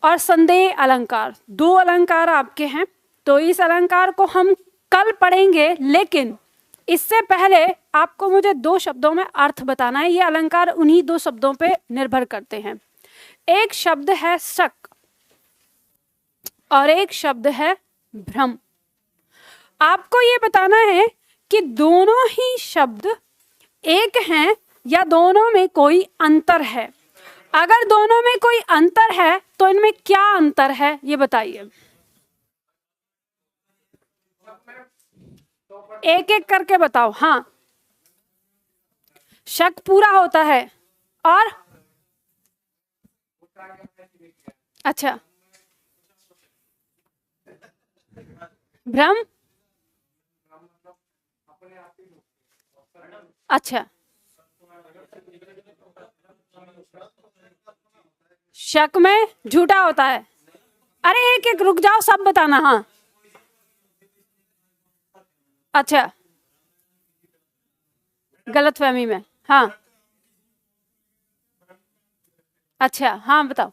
और संदेह अलंकार, दो अलंकार आपके हैं। तो इस अलंकार को हम कल पढ़ेंगे, लेकिन इससे पहले आपको मुझे 2 शब्दों में अर्थ बताना है। ये अलंकार उन्हीं 2 शब्दों पे निर्भर करते हैं। एक शब्द है शक और एक शब्द है भ्रम। आपको ये बताना है कि दोनों ही शब्द एक हैं या दोनों में कोई अंतर है। अगर दोनों में कोई अंतर है तो इनमें क्या अंतर है ये बताइए। एक एक करके बताओ। हाँ, शक पूरा होता है और अच्छा, भ्रम, अच्छा, शक में झूठा होता है। अरे एक एक रुक जाओ, सब बताना। हाँ, अच्छा, गलतफहमी में। हाँ, अच्छा, हाँ बताओ।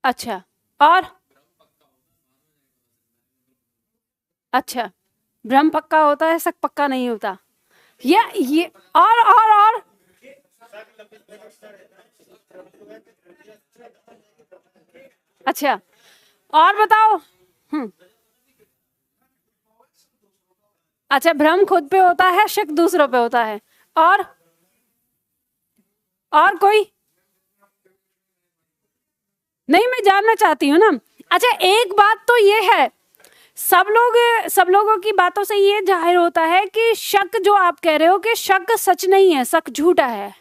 अच्छा, और अच्छा, भ्रम पक्का होता है, शक पक्का नहीं होता। ये और अच्छा, और बताओ। अच्छा, भ्रम खुद पे होता है, शक दूसरों पे होता है। और कोई नहीं, मैं जानना चाहती हूँ ना। अच्छा, एक बात तो ये है, सब लोगों की बातों से ये जाहिर होता है कि शक, जो आप कह रहे हो कि शक सच नहीं है, शक झूठा है,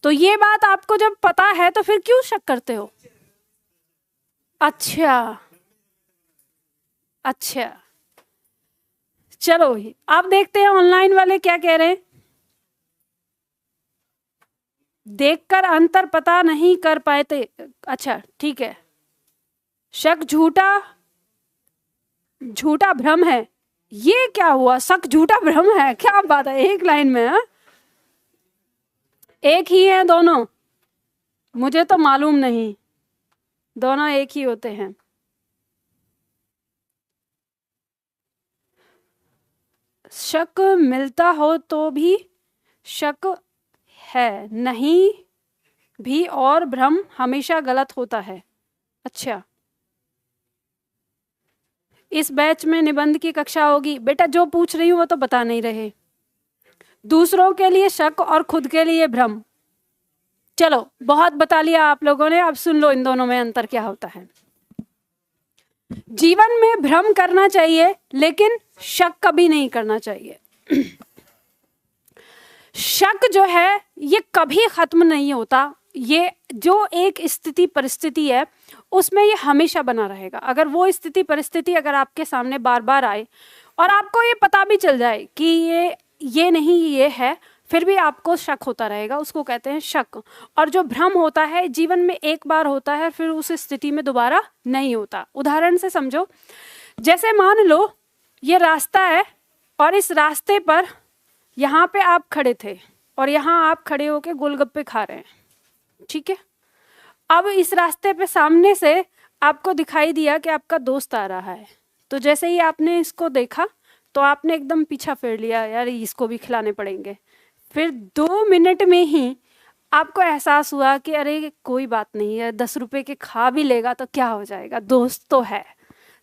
तो ये बात आपको जब पता है तो फिर क्यों शक करते हो? अच्छा, चलो अब देखते हैं ऑनलाइन वाले क्या कह रहे हैं। देखकर अंतर पता नहीं कर पाते। अच्छा, ठीक है, शक झूठा भ्रम है। ये क्या हुआ, शक झूठा भ्रम है, क्या बात है, एक लाइन में। हाँ, एक ही है दोनों? मुझे तो मालूम नहीं, दोनों एक ही होते हैं। शक मिलता हो तो भी शक है नहीं भी, और भ्रम हमेशा गलत होता है। अच्छा, इस बैच में निबंध की कक्षा होगी। बेटा जो पूछ रही हूँ वो तो बता नहीं रहे। दूसरों के लिए शक और खुद के लिए भ्रम। चलो, बहुत बता लिया आप लोगों ने, अब सुन लो इन दोनों में अंतर क्या होता है। जीवन में भ्रम करना चाहिए लेकिन शक कभी नहीं करना चाहिए। शक जो है ये कभी खत्म नहीं होता। ये जो एक स्थिति परिस्थिति है उसमें ये हमेशा बना रहेगा। अगर वो स्थिति परिस्थिति अगर आपके सामने बार बार आए और आपको ये पता भी चल जाए कि ये नहीं ये है, फिर भी आपको शक होता रहेगा, उसको कहते हैं शक। और जो भ्रम होता है जीवन में एक बार होता है, फिर उस स्थिति में दोबारा नहीं होता। उदाहरण से समझो, जैसे मान लो ये रास्ता है और इस रास्ते पर यहाँ पे आप खड़े थे और यहाँ आप खड़े होके गोलगप्पे खा रहे हैं, ठीक है। अब इस रास्ते पे सामने से आपको दिखाई दिया कि आपका दोस्त आ रहा है, तो जैसे ही आपने इसको देखा तो आपने एकदम पीछा फेर लिया, यार इसको भी खिलाने पड़ेंगे। फिर 2 मिनट में ही आपको एहसास हुआ कि अरे कोई बात नहीं है, 10 रुपए के खा भी लेगा तो क्या हो जाएगा, दोस्त तो है।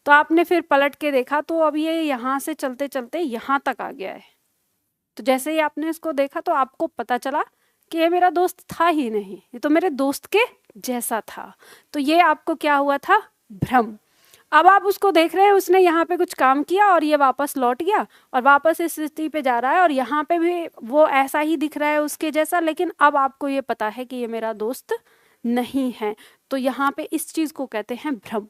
तो आपने फिर पलट के देखा तो अब ये यहाँ से चलते चलते यहाँ तक आ गया है। तो जैसे ही आपने इसको देखा तो आपको पता चला कि ये मेरा दोस्त था ही नहीं, ये तो मेरे दोस्त के जैसा था। तो ये आपको क्या हुआ था? भ्रम। अब आप उसको देख रहे हैं, उसने यहाँ पे कुछ काम किया और ये वापस लौट गया और वापस इस स्थिति पे जा रहा है और यहाँ पे भी वो ऐसा ही दिख रहा है उसके जैसा, लेकिन अब आपको ये पता है कि ये मेरा दोस्त नहीं है। तो यहाँ पे इस चीज को कहते हैं भ्रम।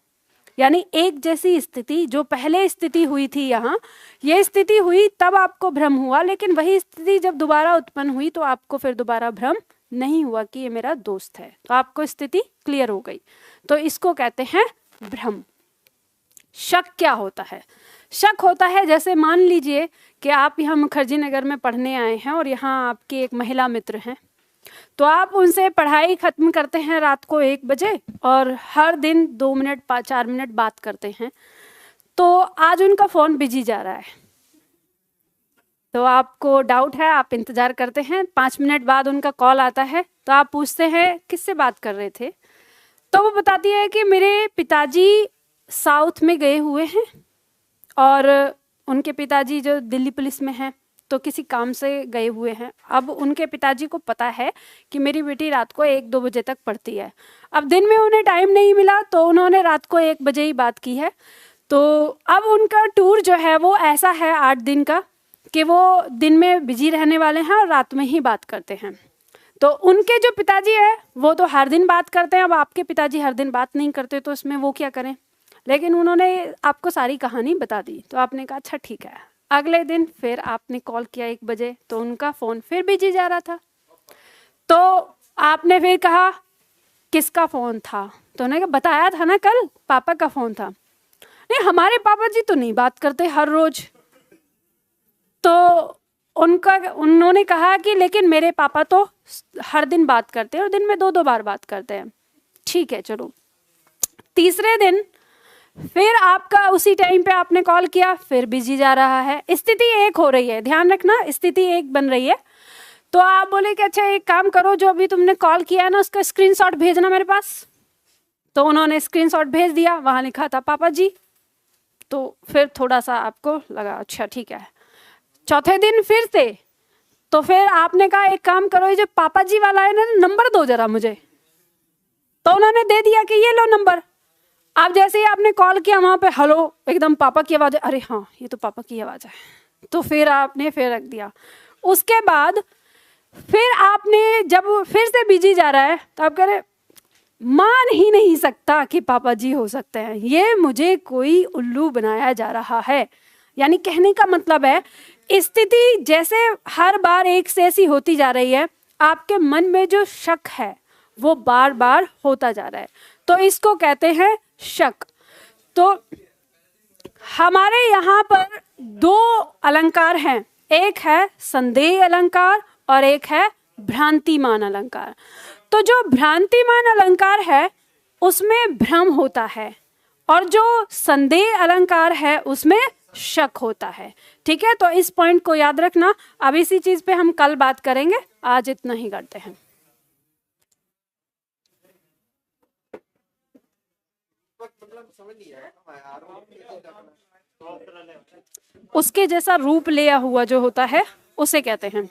यानी एक जैसी स्थिति, जो पहले स्थिति हुई थी यहाँ, ये स्थिति हुई तब आपको भ्रम हुआ, लेकिन वही स्थिति जब दोबारा उत्पन्न हुई तो आपको फिर दोबारा भ्रम नहीं हुआ कि ये मेरा दोस्त है। तो आपको स्थिति क्लियर हो गई। तो इसको कहते हैं भ्रम। शक क्या होता है? शक होता है जैसे मान लीजिए कि आप यहाँ मुखर्जी नगर में पढ़ने आए हैं और यहाँ आपकी एक महिला मित्र हैं, तो आप उनसे पढ़ाई खत्म करते हैं रात को 1 बजे और हर दिन 2 मिनट 4 मिनट बात करते हैं। तो आज उनका फ़ोन बिजी जा रहा है, तो आपको डाउट है, आप इंतज़ार करते हैं। 5 मिनट बाद उनका कॉल आता है, तो आप पूछते हैं किससे बात कर रहे थे? तो वो बताती है कि मेरे पिताजी साउथ में गए हुए हैं और उनके पिताजी जो दिल्ली पुलिस में हैं, तो किसी काम से गए हुए हैं। अब उनके पिताजी को पता है कि मेरी बेटी रात को 1-2 बजे तक पढ़ती है। अब दिन में उन्हें टाइम नहीं मिला तो उन्होंने रात को 1 बजे ही बात की है। तो अब उनका टूर जो है वो ऐसा है 8 दिन का कि वो दिन में बिजी रहने वाले हैं और रात में ही बात करते हैं। तो उनके जो पिताजी है वो तो हर दिन बात करते हैं। अब आपके पिताजी हर दिन बात नहीं करते तो इसमें वो क्या करें? लेकिन उन्होंने आपको सारी कहानी बता दी, तो आपने कहा अच्छा ठीक है। अगले दिन फिर आपने कॉल किया 1 बजे, तो उनका फ़ोन फिर बिजी जा रहा था। तो आपने फिर कहा किसका फ़ोन था? तो उन्होंने कहा बताया था ना कल, पापा का फ़ोन था। नहीं, हमारे पापा जी तो नहीं बात करते हर रोज। तो उन्होंने कहा कि लेकिन मेरे पापा तो हर दिन बात करते हैं और दिन में 2-2 बार बात करते हैं। ठीक है चलो। तीसरे दिन फिर आपका उसी टाइम पे आपने कॉल किया, फिर बिजी जा रहा है। स्थिति एक हो रही है, ध्यान रखना, स्थिति एक बन रही है। तो आप बोले कि अच्छा एक काम करो, जो अभी तुमने कॉल किया है ना उसका स्क्रीनशॉट भेजना मेरे पास। तो उन्होंने स्क्रीनशॉट भेज दिया, वहां लिखा था पापा जी। तो फिर थोड़ा सा आपको लगा अच्छा ठीक है। चौथे दिन फिर से, तो फिर आपने कहा एक काम करो, ये जो पापा जी वाला है ना, नंबर दो जरा मुझे। तो उन्होंने दे दिया कि ये लो नंबर। अब जैसे ही आपने कॉल किया वहां पे हेलो, एकदम पापा की आवाज है, अरे हाँ ये तो पापा की आवाज है। तो फिर आपने फिर रख दिया। उसके बाद फिर आपने जब फिर से बिजी जा रहा है तो आप कह रहे मान ही नहीं सकता कि पापा जी हो सकते हैं, ये मुझे कोई उल्लू बनाया जा रहा है। यानी कहने का मतलब है स्थिति जैसे हर बार एक से ऐसी होती जा रही है, आपके मन में जो शक है वो बार बार होता जा रहा है, तो इसको कहते हैं शक। तो हमारे यहाँ पर 2 अलंकार हैं, एक है संदेह अलंकार और एक है भ्रांतिमान अलंकार। तो जो भ्रांतिमान अलंकार है उसमें भ्रम होता है और जो संदेह अलंकार है उसमें शक होता है। ठीक है, तो इस पॉइंट को याद रखना। अब इसी चीज पे हम कल बात करेंगे, आज इतना ही करते हैं। उसके जैसा रूप लिया हुआ जो होता है उसे कहते हैं